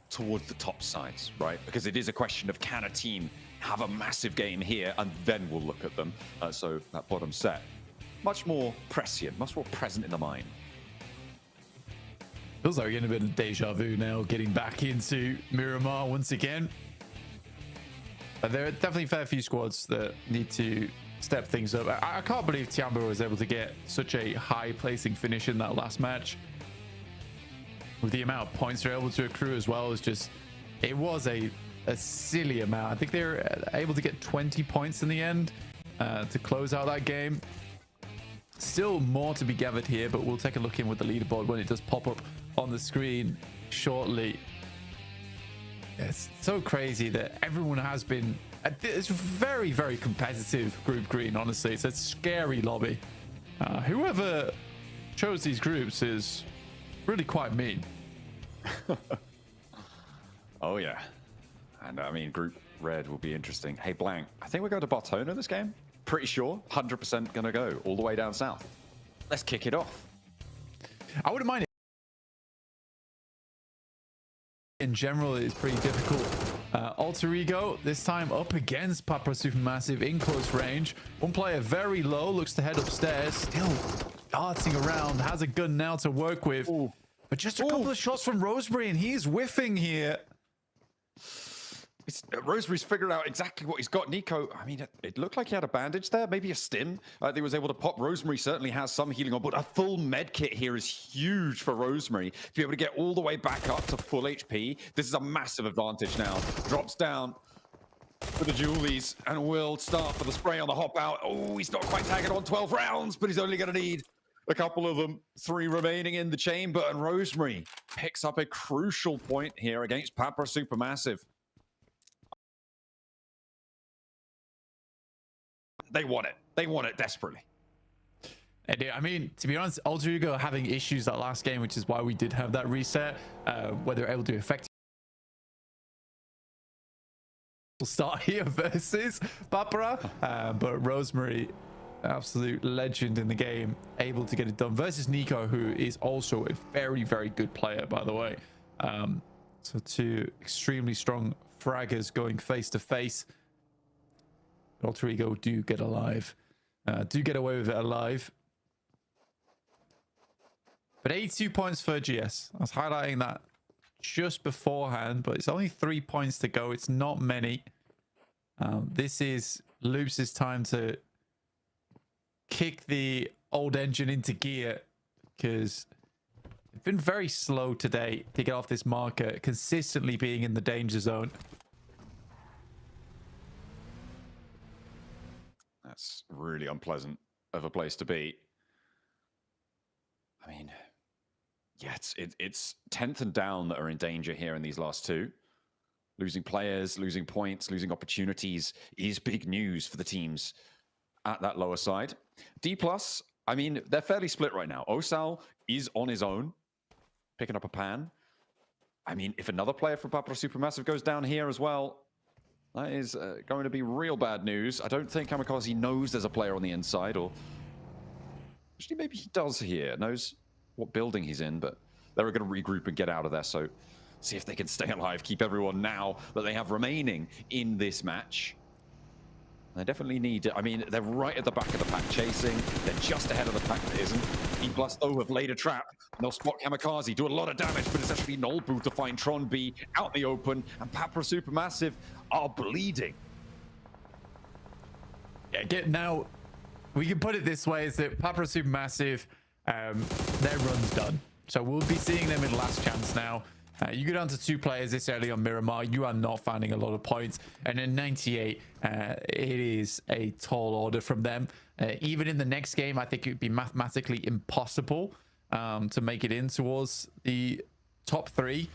towards the top sides, right? Because it is a question of, can a team have a massive game here, and then we'll look at them. So that bottom set, much more prescient, much more present in the mind. Feels like we're getting a bit of deja vu now, getting back into Miramar once again. There are definitely a fair few squads that need to step things up. I can't believe Tiamba was able to get such a high placing finish in that last match. With the amount of points they're able to accrue as well, is just, it was a silly amount. I think they were able to get 20 points in the end to close out that game. Still more to be gathered here, but we'll take a look in with the leaderboard when it does pop up on the screen shortly. It's so crazy that everyone has been... It's very, very competitive Group Green, honestly. It's a scary lobby. Whoever chose these groups is really quite mean. Oh, yeah. And I mean, Group Red will be interesting. Hey, Blank, I think we're going to Bartona this game. Pretty sure. 100% going to go all the way down south. Let's kick it off. I wouldn't mind it. In general, it's pretty difficult. Alter Ego, this time up against Papra Supermassive in close range. One player very low, looks to head upstairs, still darting around, has a gun now to work with. Ooh. But just a couple of shots from Rosemary, and he's whiffing here. Rosemary's figured out exactly what he's got. Nico, I mean, it looked like he had a bandage there, maybe a stim. He was able to pop. Rosemary certainly has some healing on, but a full med kit here is huge for Rosemary. To be able to get all the way back up to full HP, this is a massive advantage now. Drops down for the Julies and will start for the spray on the hop out. Oh, he's not quite tagging on 12 rounds, but he's only going to need a couple of them. 3 remaining in the chamber, and Rosemary picks up a crucial point here against Papra Supermassive. They want it. They want it desperately. I mean, to be honest, Alter Ego having issues that last game, which is why we did have that reset, where they're able to effectively start here versus Papra. But Rosemary, absolute legend in the game, able to get it done versus Nico, who is also a very, very good player, by the way. So 2 extremely strong fraggers going face to face. Alter Ego do get alive, do get away with it alive. But 82 points for GS. I was highlighting that just beforehand, but it's only 3 points to go. It's not many. This is Loops' time to kick the old engine into gear, because it's been very slow today to get off this marker, consistently being in the danger zone. That's really unpleasant of a place to be. I mean, yeah, it's 10th and down that are in danger here in these last 2. Losing players, losing points, losing opportunities is big news for the teams at that lower side. D+, I mean, they're fairly split right now. Osal is on his own, picking up a pan. I mean, if another player from Papra Supermassive goes down here as well, that is going to be real bad news. I don't think Kamikaze knows there's a player on the inside, or actually maybe he does here, knows what building he's in, but they're going to regroup and get out of there. So see if they can stay alive, keep everyone now that they have remaining in this match. They definitely need it. I mean, they're right at the back of the pack chasing. They're just ahead of the pack that isn't. E+ though have laid a trap. And they'll spot Kamikaze, do a lot of damage, but it's actually Nolbu to find Tron B out in the open. And Papra Supermassive are bleeding. Yeah, now, we can put it this way, is that Papra Supermassive, their run's done. So we'll be seeing them in last chance now. You go down to 2 players this early on Miramar, you are not finding a lot of points. And in 98, it is a tall order from them. Even in the next game, I think it would be mathematically impossible to make it in towards the top 3.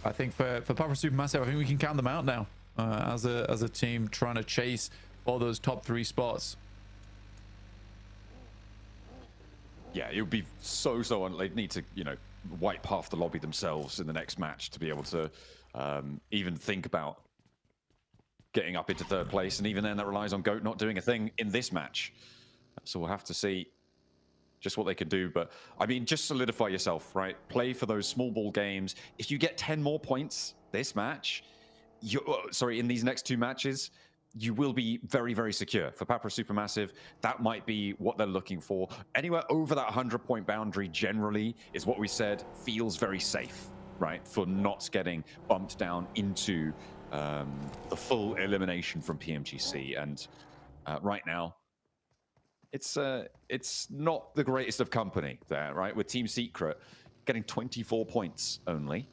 I think for Papra Supermassive, I think we can count them out now as a team trying to chase all those top 3 spots. Yeah, it would be so they'd need to, you know, wipe half the lobby themselves in the next match to be able to even think about getting up into 3rd place. And even then, that relies on GOAT not doing a thing in this match. So we'll have to see just what they can do. But I mean, just solidify yourself, right? Play for those small ball games. If you get 10 more points this match, in these next 2 matches, you will be very, very secure. For Papra Supermassive, that might be what they're looking for. Anywhere over that 100-point boundary generally is what we said feels very safe, right? For not getting bumped down into the full elimination from Pmgc. And right now, it's not the greatest of company there, right? With Team Secret getting 24 points only.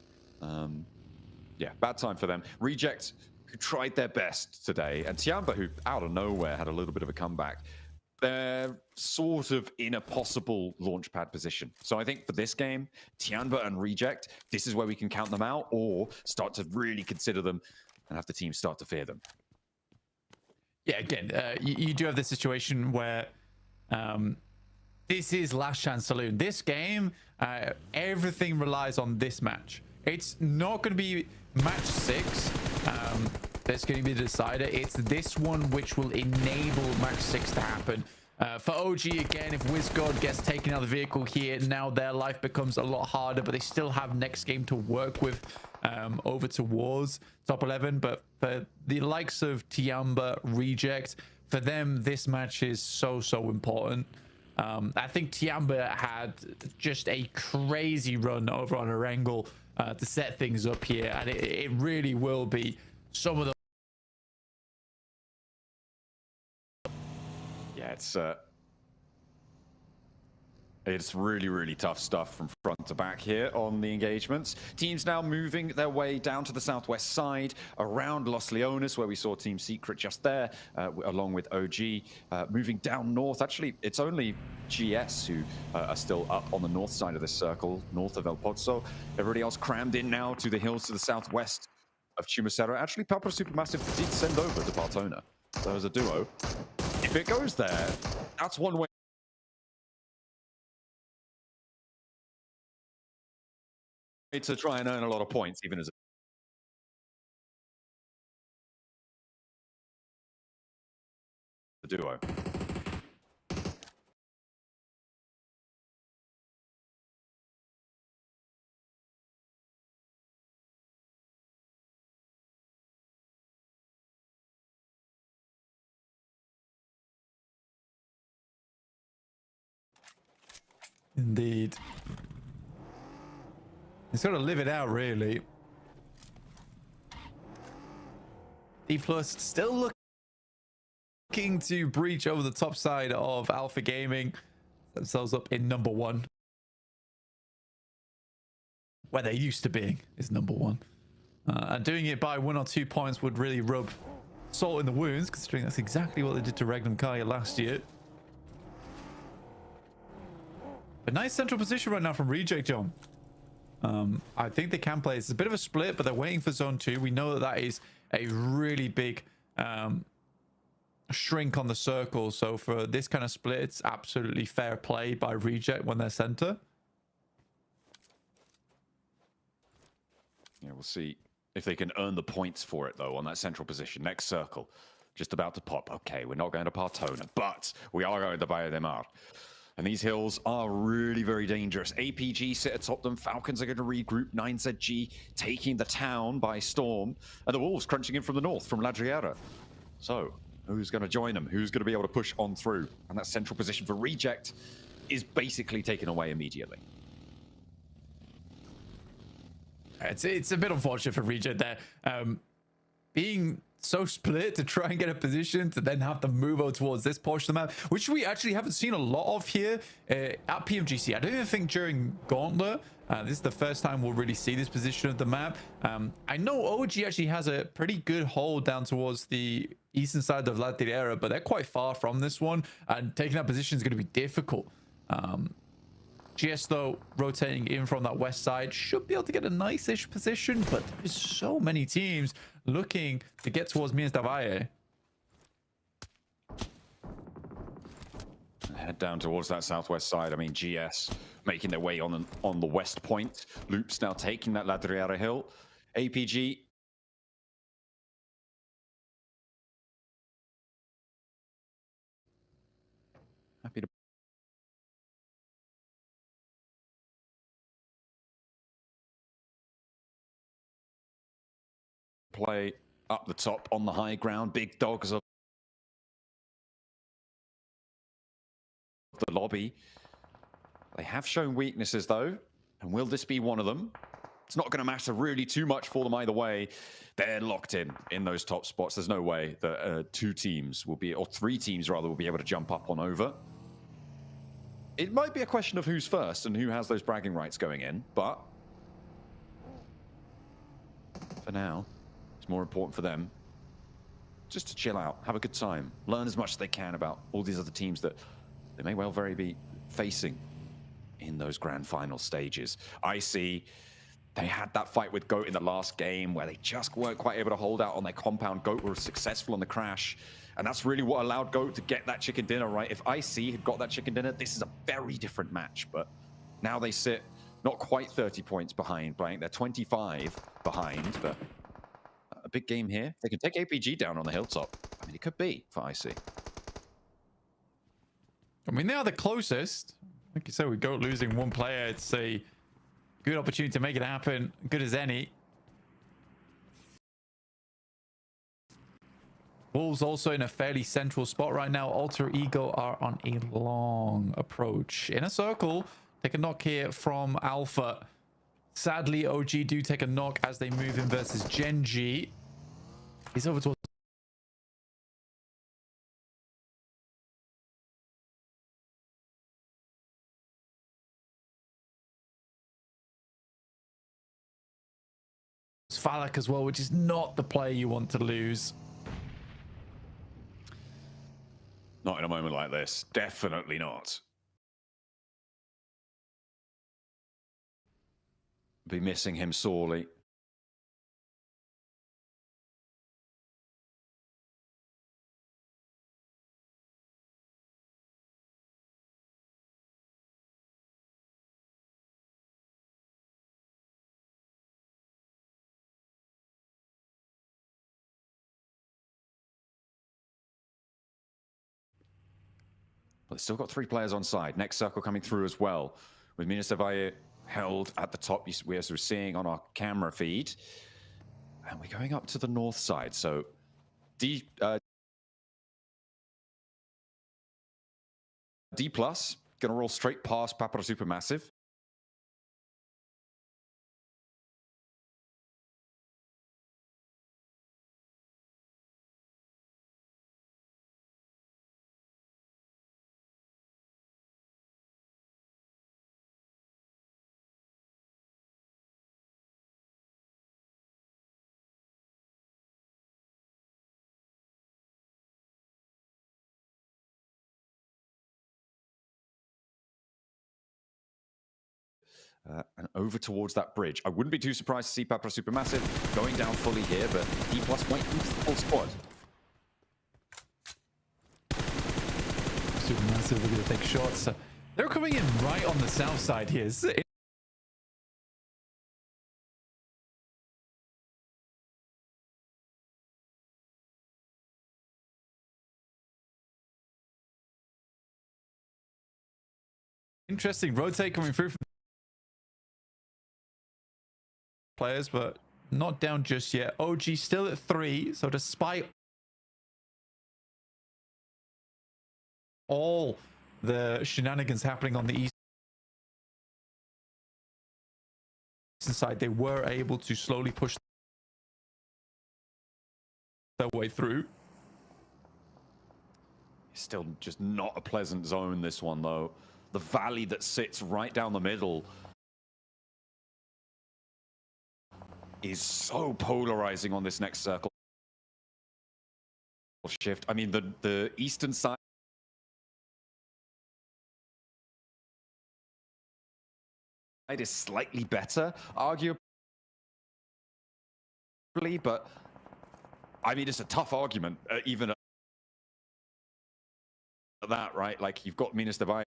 Yeah, bad time for them. Reject who tried their best today, and Tiamba, who out of nowhere had a little bit of a comeback. They're sort of in a possible launchpad position. So I think for this game, Tiamba and Reject, this is where we can count them out or start to really consider them and have the team start to fear them. Yeah, again, you do have this situation where this is last chance saloon. This game, everything relies on this match. It's not going to be match 6 that's going to be the decider. It's this one which will enable match 6 to happen. For OG, again, if WizGod gets taken out of the vehicle here, now their life becomes a lot harder, but they still have next game to work with over towards top 11. But for the likes of Tiamba, Reject, for them, this match is so important. I think Tiamba had just a crazy run over on Erangel to set things up here, and it really will be some of the... Yeah, it's really tough stuff from front to back here on the engagements. Teams now moving their way down to the southwest side, around Los Leones, where we saw Team Secret just there, along with OG. Moving down north, actually, it's only GS who are still up on the north side of this circle, north of El Pozo. Everybody else crammed in now to the hills to the southwest of Chumacero. Actually, Papa Supermassive did send over to Bartona. So as a duo, if it goes there, that's one way to try and earn a lot of points, even as a duo. Indeed. He's got to live it out, really. D+ still looking to breach over the top side of Alpha Gaming. Themselves up in number 1. Where they used to be is number 1. And doing it by 1 or 2 points would really rub salt in the wounds, considering that's exactly what they did to Regnum Kaya last year. A nice central position right now from Reject, John. I think they can play. It's a bit of a split, but they're waiting for zone 2. We know that that is a really big shrink on the circle. So for this kind of split, it's absolutely fair play by Reject when they're center. Yeah, we'll see if they can earn the points for it, though, on that central position. Next circle, just about to pop. Okay, we're not going to Partona, but we are going to Valle de Mar. And these hills are really very dangerous. APG sit atop them. Falcons are going to regroup. 9ZG taking the town by storm. And the Wolves crunching in from the north, from Ladriera. So, who's going to join them? Who's going to be able to push on through? And that central position for Reject is basically taken away immediately. It's a bit unfortunate for Reject there. Being so split to try and get a position to then have to move over towards this portion of the map, which we actually haven't seen a lot of here at Pmgc. I don't even think during Gauntlet, this is the first time we'll really see this position of the map. I know OG actually has a pretty good hold down towards the eastern side of La Tirera, but they're quite far from this one, and taking that position is going to be difficult. GS, though, rotating in from that west side, should be able to get a nice-ish position, but there's so many teams looking to get towards Minas del Valle. Head down towards that southwest side. I mean, GS making their way on the west point. Loops now taking that Ladriera hill. APG happy to play up the top on the high ground. Big dogs of the lobby. They have shown weaknesses, though, and will this be one of them? It's not going to matter really too much for them either way. They're locked in those top spots. There's no way that 2 teams will be, or 3 teams rather, will be able to jump up on over. It might be a question of who's first and who has those bragging rights going in, but for now, it's more important for them just to chill out, have a good time, learn as much as they can about all these other teams that they may well very be facing in those grand final stages. IC, they had that fight with GOAT in the last game where they just weren't quite able to hold out on their compound. GOAT were successful on the crash, and that's really what allowed GOAT to get that chicken dinner, right? If IC had got that chicken dinner, this is a very different match, but now they sit not quite 30 points behind, Blank. They're 25 behind, but a big game here. They can take APG down on the hilltop. I mean, it could be for IC. I mean, they are the closest. Like you said, we go losing one player. It's a good opportunity to make it happen. Good as any. Wolves also in a fairly central spot right now. Alter Ego are on a long approach. In a circle, take a knock here from Alpha. Sadly, OG do take a knock as they move in versus Genji. He's over towards Falak as well, which is not the player you want to lose. Not in a moment like this. Definitely not. Be missing him sorely. But they've still got 3 players on side. Next circle coming through as well. With Minas Navalle held at the top, we're sort of seeing on our camera feed. And we're going up to the north side. So D plus, gonna roll straight past Papara Supermassive. And over towards that bridge. I wouldn't be too surprised to see Papara Supermassive going down fully here, but D plus might use the full squad. Supermassive looking to take shots. They're coming in right on the south side here. Interesting rotate coming through from players, but not down just yet. OG still at 3, so despite all the shenanigans happening on the eastern side, they were able to slowly push their way through. Still just not a pleasant zone, this one, though. The valley that sits right down the middle is so polarizing on this next circle shift. I mean, the eastern side is slightly better, arguably, but I mean, it's a tough argument, even at that, right? Like, you've got Minas Navalle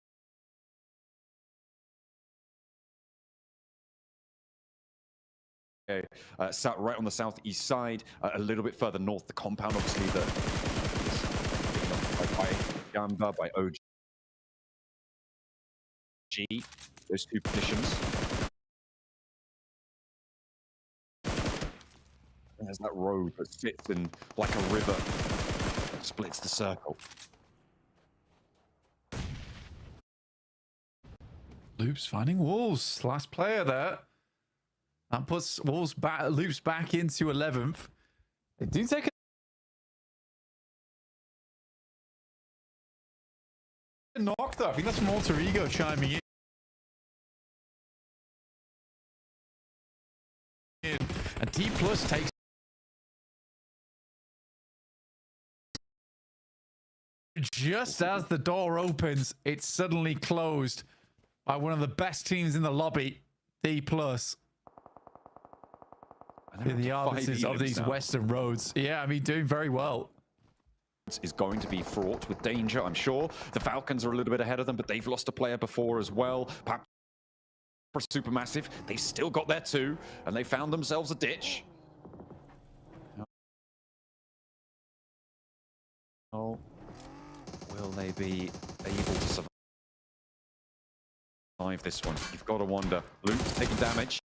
sat right on the southeast side, a little bit further north. The compound, obviously, by Gamba, by OG. Those 2 positions. There's that road that sits in like a river, splits the circle. Loops finding Wolves. Last player there. That puts Wolves back, Loops back into 11th. They do take a knock though. I think that's from Alter Ego chiming in. And D plus takes Just as the door opens, it's suddenly closed by one of the best teams in the lobby, D+. In the arbiters of these Western roads. Yeah, I mean, doing very well. Is going to be fraught with danger, I'm sure. The Falcons are a little bit ahead of them, but they've lost a player before as well. Supermassive, they've still got their 2, and they found themselves a ditch. Oh, will they be able to survive this one? You've got to wonder. Luke's taking damage.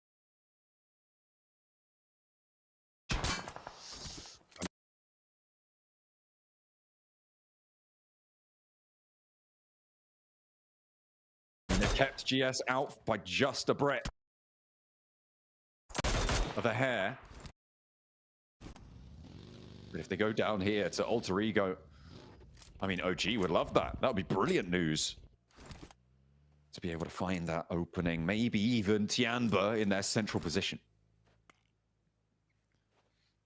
They've kept GS out by just a breath of a hair. But if they go down here to Alter Ego, I mean, OG would love that. That would be brilliant news. To be able to find that opening, maybe even Tianba in their central position.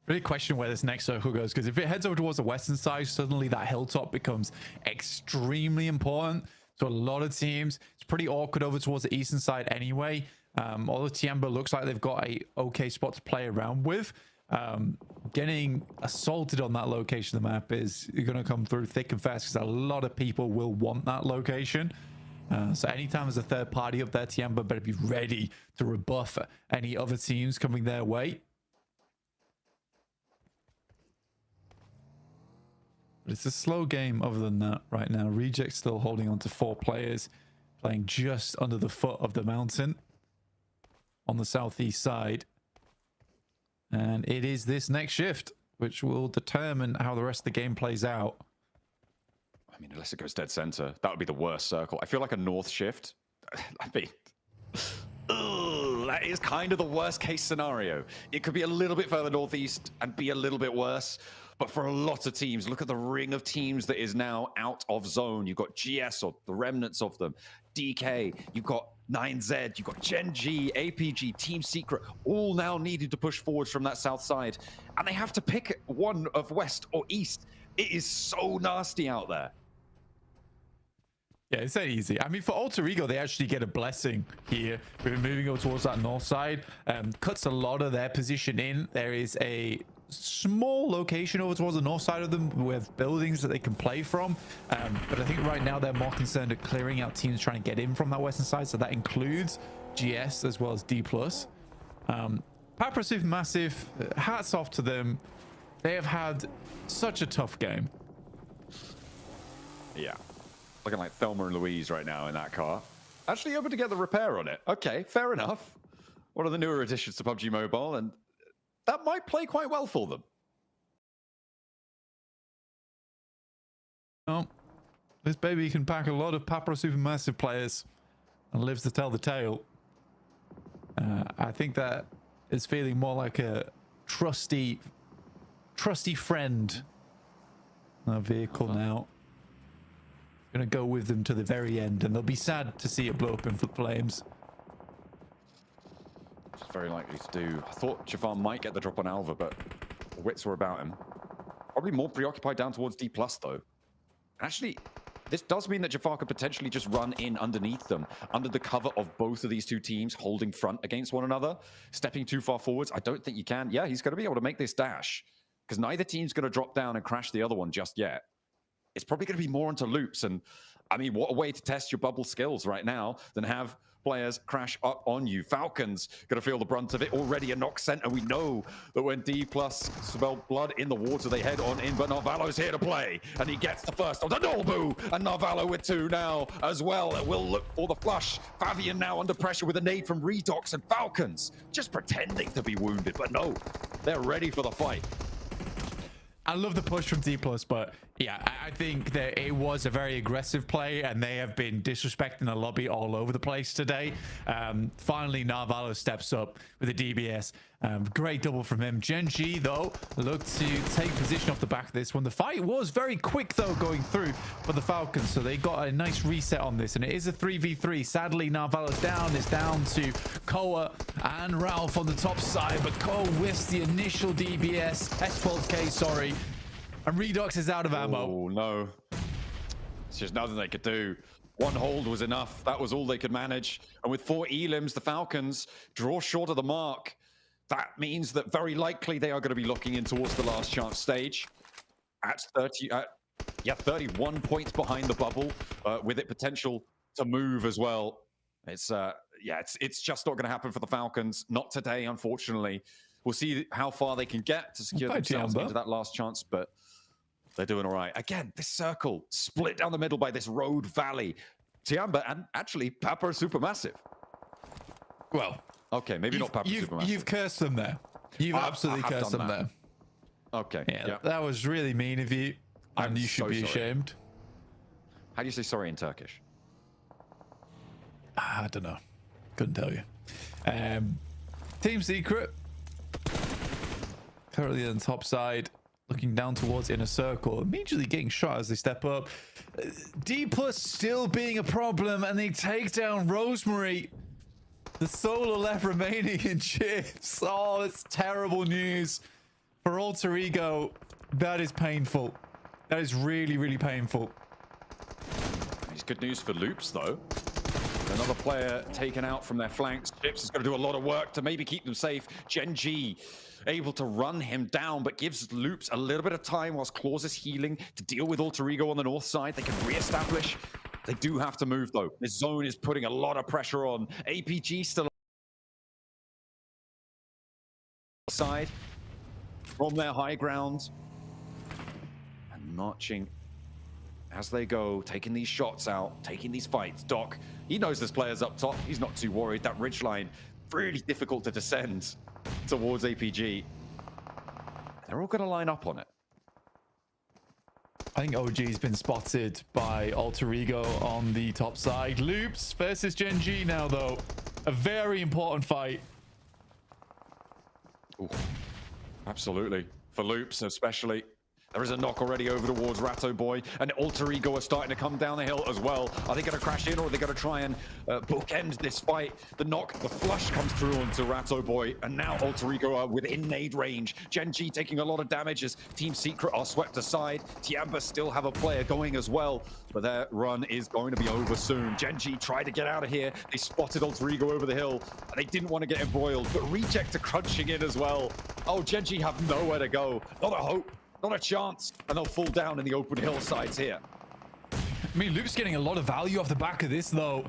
Really question where this next circle goes, because if it heads over towards the western side, suddenly that hilltop becomes extremely important to a lot of teams. It's pretty awkward over towards the eastern side anyway. Although Tianba looks like they've got a okay spot to play around with. Getting assaulted on that location of the map is going to come through thick and fast, because a lot of people will want that location. So anytime there's a third party up there, Tianba better be ready to rebuff any other teams coming their way. But it's a slow game other than that right now. Reject still holding on to 4 players, playing just under the foot of the mountain on the southeast side. And it is this next shift which will determine how the rest of the game plays out. I mean, unless it goes dead center, that would be the worst circle. I feel like a north shift. I mean, that is kind of the worst case scenario. It could be a little bit further northeast and be a little bit worse. But for a lot of teams, look at the ring of teams that is now out of zone. You've got GS, or the remnants of them, DK, you've got 9Z, you've got Gen G, APG, Team Secret, all now needing to push forwards from that south side. And they have to pick one of west or east. It is so nasty out there. Yeah, it's that easy. I mean, for Alter Ego, they actually get a blessing here. We've been moving over towards that north side. Cuts a lot of their position in. There is a small location over towards the north side of them with buildings that they can play from. But I think right now they're more concerned at clearing out teams trying to get in from that western side. So that includes GS as well as D+. Paprasive Massive, hats off to them. They have had such a tough game. Yeah. Looking like Thelma and Louise right now in that car. Actually able to get the repair on it. Okay, fair enough. One of the newer additions to PUBG Mobile, and that might play quite well for them. Oh, this baby can pack a lot of Papra Supermassive players and lives to tell the tale. I think that is feeling more like a trusty friend. Our vehicle now. Gonna go with them to the very end, and they'll be sad to see it blow up in flames. Which is very likely to do. I thought Jafar might get the drop on Alva, but the wits were about him. Probably more preoccupied down towards D+, though. Actually, this does mean that Jafar could potentially just run in underneath them, under the cover of both of these two teams, holding front against one another. Stepping too far forwards, I don't think you can. Yeah, he's going to be able to make this dash, because neither team's going to drop down and crash the other one just yet. It's probably going to be more onto loops. And I mean, what a way to test your bubble skills right now than have players crash up on you. Falcons going to feel the brunt of it. Already a knock center. We know that when D+ smell blood in the water, they head on in, but Narvalo's here to play. And he gets the first on the Norbu. And Narvalo with 2 now as well. We'll look for the flush. Fabian now under pressure with a nade from Redox, and Falcons just pretending to be wounded. But no, they're ready for the fight. I love the push from D+, but yeah, I think that it was a very aggressive play, and they have been disrespecting the lobby all over the place today. Finally, Narvalo steps up with a DBS. Great double from him. Gen G, though, looked to take position off the back of this one. The fight was very quick, though, going through for the Falcons, so they got a nice reset on this, and it is a 3v3. Sadly, Narvalo's down. It's down to Koa and Ralph on the top side, but Koa whiffs the initial DBS. S12K, sorry. And Redox is out of ammo. Oh, no. It's just nothing they could do. One hold was enough. That was all they could manage. And with 4 elims, the Falcons draw short of the mark. That means that very likely they are going to be looking in towards the last chance stage at 31 points behind the bubble, with it potential to move as well. It's just not going to happen for the Falcons. Not today, unfortunately. We'll see how far they can get to secure themselves into that last chance, but they're doing all right. Again, this circle split down the middle by this road valley. Tiamba and actually Papa Supermassive. Well, okay, maybe not Papa Supermassive. You've cursed them there. You've absolutely cursed them there. Okay. Yeah, that was really mean of you. And you should be ashamed. How do you say sorry in Turkish? I don't know. Couldn't tell you. Team Secret. Currently on the top side. Looking down towards inner circle. Immediately getting shot as they step up. D+ still being a problem. And they take down Rosemary. The solo left remaining in chips. Oh, it's terrible news. For Alter Ego, that is painful. That is really, really painful. It's good news for Loops, though. Another player taken out from their flanks. Chips is going to do a lot of work to maybe keep them safe. Gen.G able to run him down, but gives Loops a little bit of time whilst Claus is healing to deal with Alter Ego on the north side. They can re-establish. They do have to move, though. This zone is putting a lot of pressure on. APG still side from their high ground. And marching as they go, taking these shots out, taking these fights. Doc, he knows there's players up top. He's not too worried. That ridgeline, really difficult to descend towards APG. They're all going to line up on it. I think OG's been spotted by Alter Ego on the top side. Loops versus Gen.G now, though. A very important fight. Ooh, absolutely. For Loops, especially. There is a knock already over towards Ratto Boy, and Alter Ego are starting to come down the hill as well. Are they going to crash in, or are they going to try and bookend this fight? The knock, the flush comes through onto Ratto Boy, and now Alter Ego are within nade range. Gen.G taking a lot of damage as Team Secret are swept aside. Tiamba still have a player going as well, but their run is going to be over soon. Gen.G tried to get out of here. They spotted Alter Ego over the hill, and they didn't want to get embroiled, but Reject are crunching in as well. Oh, Gen.G have nowhere to go. Not a hope. Not a chance, and they'll fall down in the open hillsides here. I mean, Luke's getting a lot of value off the back of this, though.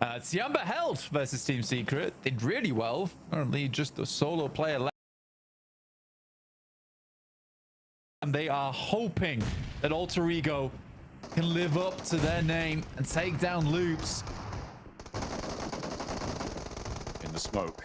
Tiamba held versus Team Secret. Did really well. Currently just a solo player left. And they are hoping that Alter Ego can live up to their name and take down Loops. In the smoke.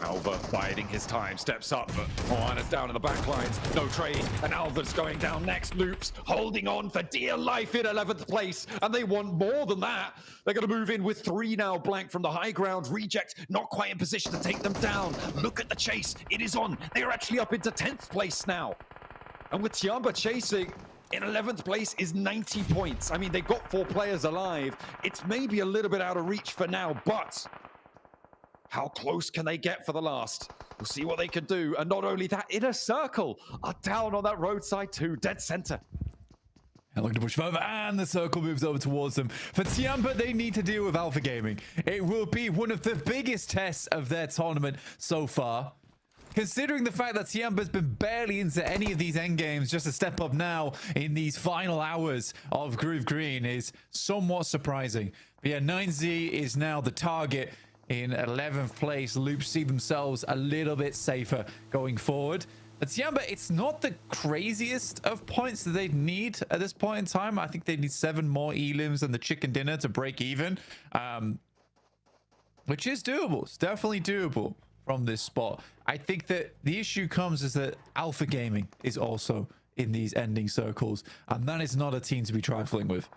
Alva biding his time, steps up, but Moana's down in the back lines. No trade, and Alva's going down next. Loops holding on for dear life in 11th place, and they want more than that. They're going to move in with 3 now, blank from the high ground. Reject not quite in position to take them down. Look at the chase. It is on. They are actually up into 10th place now. And with Tiamba chasing, in 11th place is 90 points. I mean, they've got 4 players alive. It's maybe a little bit out of reach for now, but how close can they get for the last? We'll see what they can do. And not only that, Inner Circle are down on that roadside too, dead center. And looking to push further, and the circle moves over towards them. For Tiamba, they need to deal with Alpha Gaming. It will be one of the biggest tests of their tournament so far. Considering the fact that Tiamba's been barely into any of these endgames, just a step up now in these final hours of Groove Green is somewhat surprising. But yeah, 9Z is now the target. In 11th place, Loops see themselves a little bit safer going forward. At Tiamba, it's not the craziest of points that they'd need at this point in time. I think they need 7 more elims and the chicken dinner to break even, which is doable. It's definitely doable from this spot. I think that the issue comes is that Alpha Gaming is also in these ending circles, and that is not a team to be trifling with.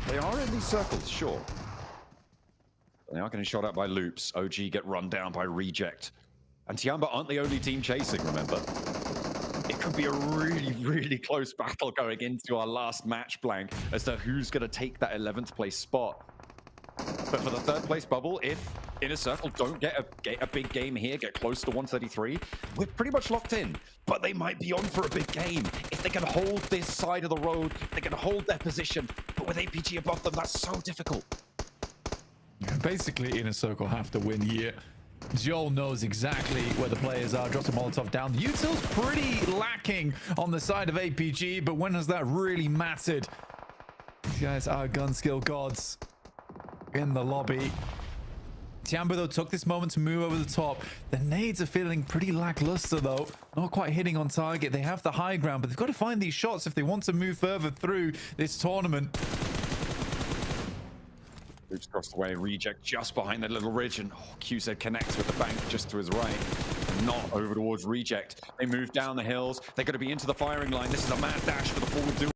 They are in these circles, sure. They are getting shot at by Loops. OG get run down by Reject. And Tiamba aren't the only team chasing, remember? It could be a really, really close battle going into our last match blank as to who's going to take that 11th place spot. But for the third place bubble, if Inner Circle don't get a big game here, get close to 133, we're pretty much locked in. But they might be on for a big game. If they can hold this side of the road, they can hold their position. But with APG above them, that's so difficult. Basically, Inner Circle have to win here. Joel knows exactly where the players are. Drops a Molotov down. The util's pretty lacking on the side of APG, but when has that really mattered? These guys are gun skill gods in the lobby. Tiamba, though, took this moment to move over the top. The nades are feeling pretty lackluster, though. Not quite hitting on target. They have the high ground, but they've got to find these shots if they want to move further through this tournament. Loops across the way, reject just behind the little ridge, and QZ connects with the bank just to his right. Not over towards reject. They move down the hills. They're going to be into the firing line. This is a mad dash for the forward duel.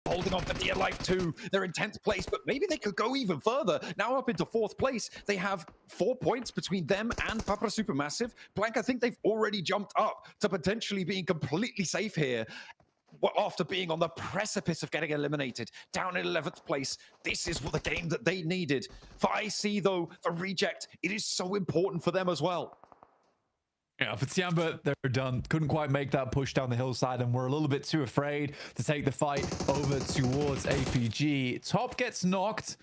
Holding on for dear life too. They're in 10th place, but maybe they could go even further. Now up into 4th place. They have 4 points between them and Papra Supermassive. Blank, I think they've already jumped up to potentially being completely safe here. After being on the precipice of getting eliminated, down in 11th place, this is the game that they needed. For IC, though, the reject, it is so important for them as well. Yeah, for Tiamba, they're done. Couldn't quite make that push down the hillside, and we're a little bit too afraid to take the fight over towards APG. Top gets knocked,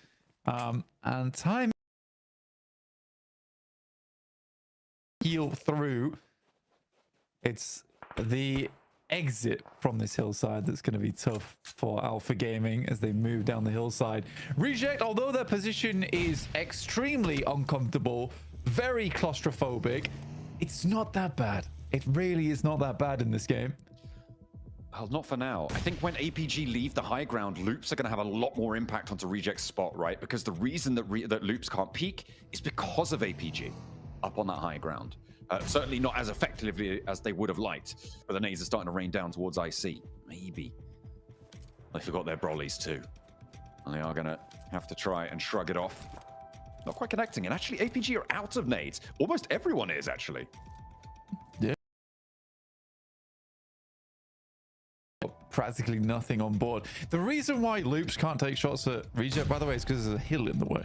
and time heal through. It's the exit from this hillside that's going to be tough for Alpha Gaming as they move down the hillside. Reject, although their position is extremely uncomfortable, very claustrophobic, it's not that bad. It really is not that bad in this game. Well, not for now. I think when APG leave the high ground, Loops are going to have a lot more impact onto Reject's spot, right? Because the reason that Loops can't peek is because of APG up on that high ground. Certainly not as effectively as they would have liked, but the nades are starting to rain down towards IC. Maybe. They forgot their brollies too. And they are going to have to try and shrug it off. Not quite connecting. And actually, APG are out of nades. Almost everyone is, actually. Yeah. Practically nothing on board. The reason why Loops can't take shots at Reject, by the way, is because there's a hill in the way.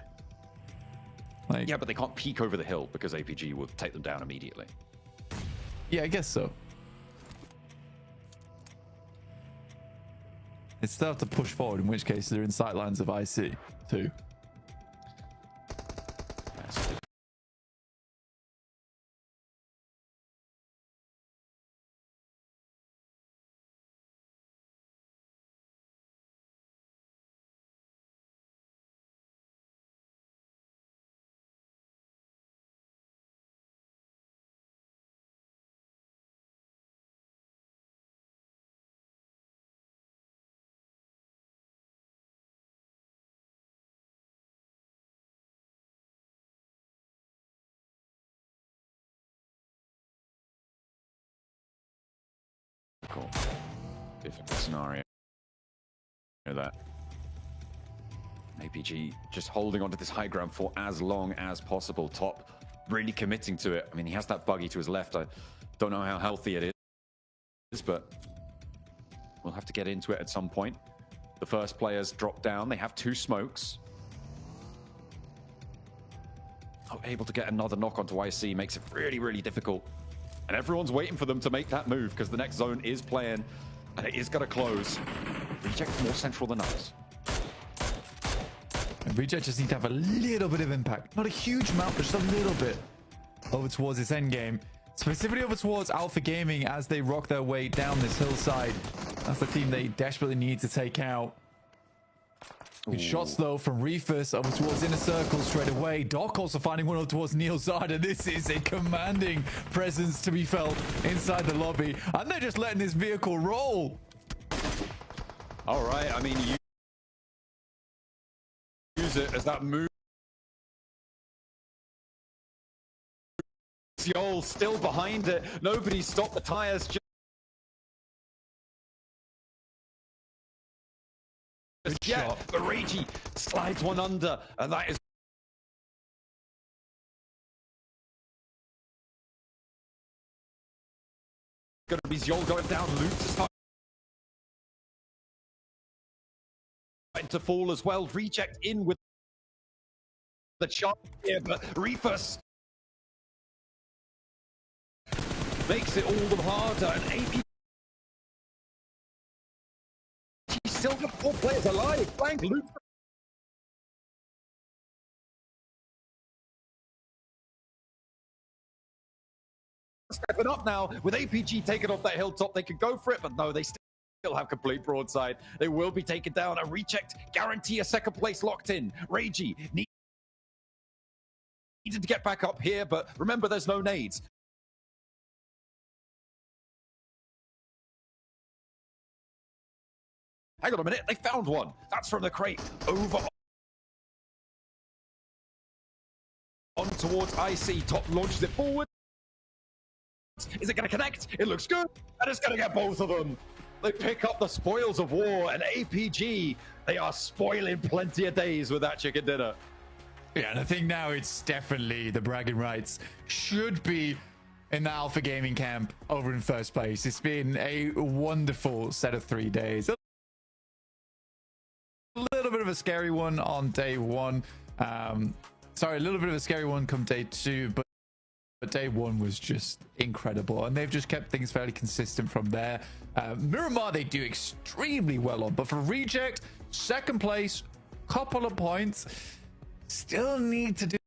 Like, yeah, but they can't peek over the hill because APG will take them down immediately. Yeah, I guess so. It's still have to push forward, in which case they're in sight lines of IC too. Cool. Difficult scenario. That APG just holding onto this high ground for as long as possible. Top really committing to it. I mean, he has that buggy to his left. I don't know how healthy it is, but we'll have to get into it at some point. The first players drop down. They have 2 smokes. Oh, able to get another knock onto IC makes it really, really difficult. And everyone's waiting for them to make that move because the next zone is playing and it is going to close. Reject more central than others. And Reject just need to have a little bit of impact. Not a huge amount, but just a little bit over towards this end game. Specifically over towards Alpha Gaming as they rock their way down this hillside. That's the team they desperately need to take out. Good shots though from Reefus over towards Inner Circle straight away. Doc also finding one over towards Neil Zada. This is a commanding presence to be felt inside the lobby. And they're just letting this vehicle roll. All right, I mean, you use it as that move. Yol still behind it. Nobody stopped the tires. Yeah, but Reggie slides one under, and that is going to be Zjol going down. Luke to start to fall as well. Reject in with the chance here, but Reefus makes it all the harder, and AP still got 4 players alive. Flank loop. Stepping up now with APG taking off that hilltop. They could go for it, but no, they still have complete broadside. They will be taken down. A reject guarantee a second place locked in. Ragey needed to get back up here, but remember, there's no nades. Hang on a minute, they found one. That's from the crate. Over on towards IC. Top launches it forward. Is it going to connect? It looks good. And it's going to get both of them. They pick up the spoils of war, and APG, they are spoiling plenty of days with that chicken dinner. Yeah, and I think now it's definitely the bragging rights should be in the Alpha Gaming camp over in first place. It's been a wonderful set of 3 days. A little bit of a scary one on day 1. Sorry, a little bit of a scary one come day 2, but day 1 was just incredible, and they've just kept things fairly consistent from there. Miramar, they do extremely well on, but for Reject, second place, couple of points, still need to do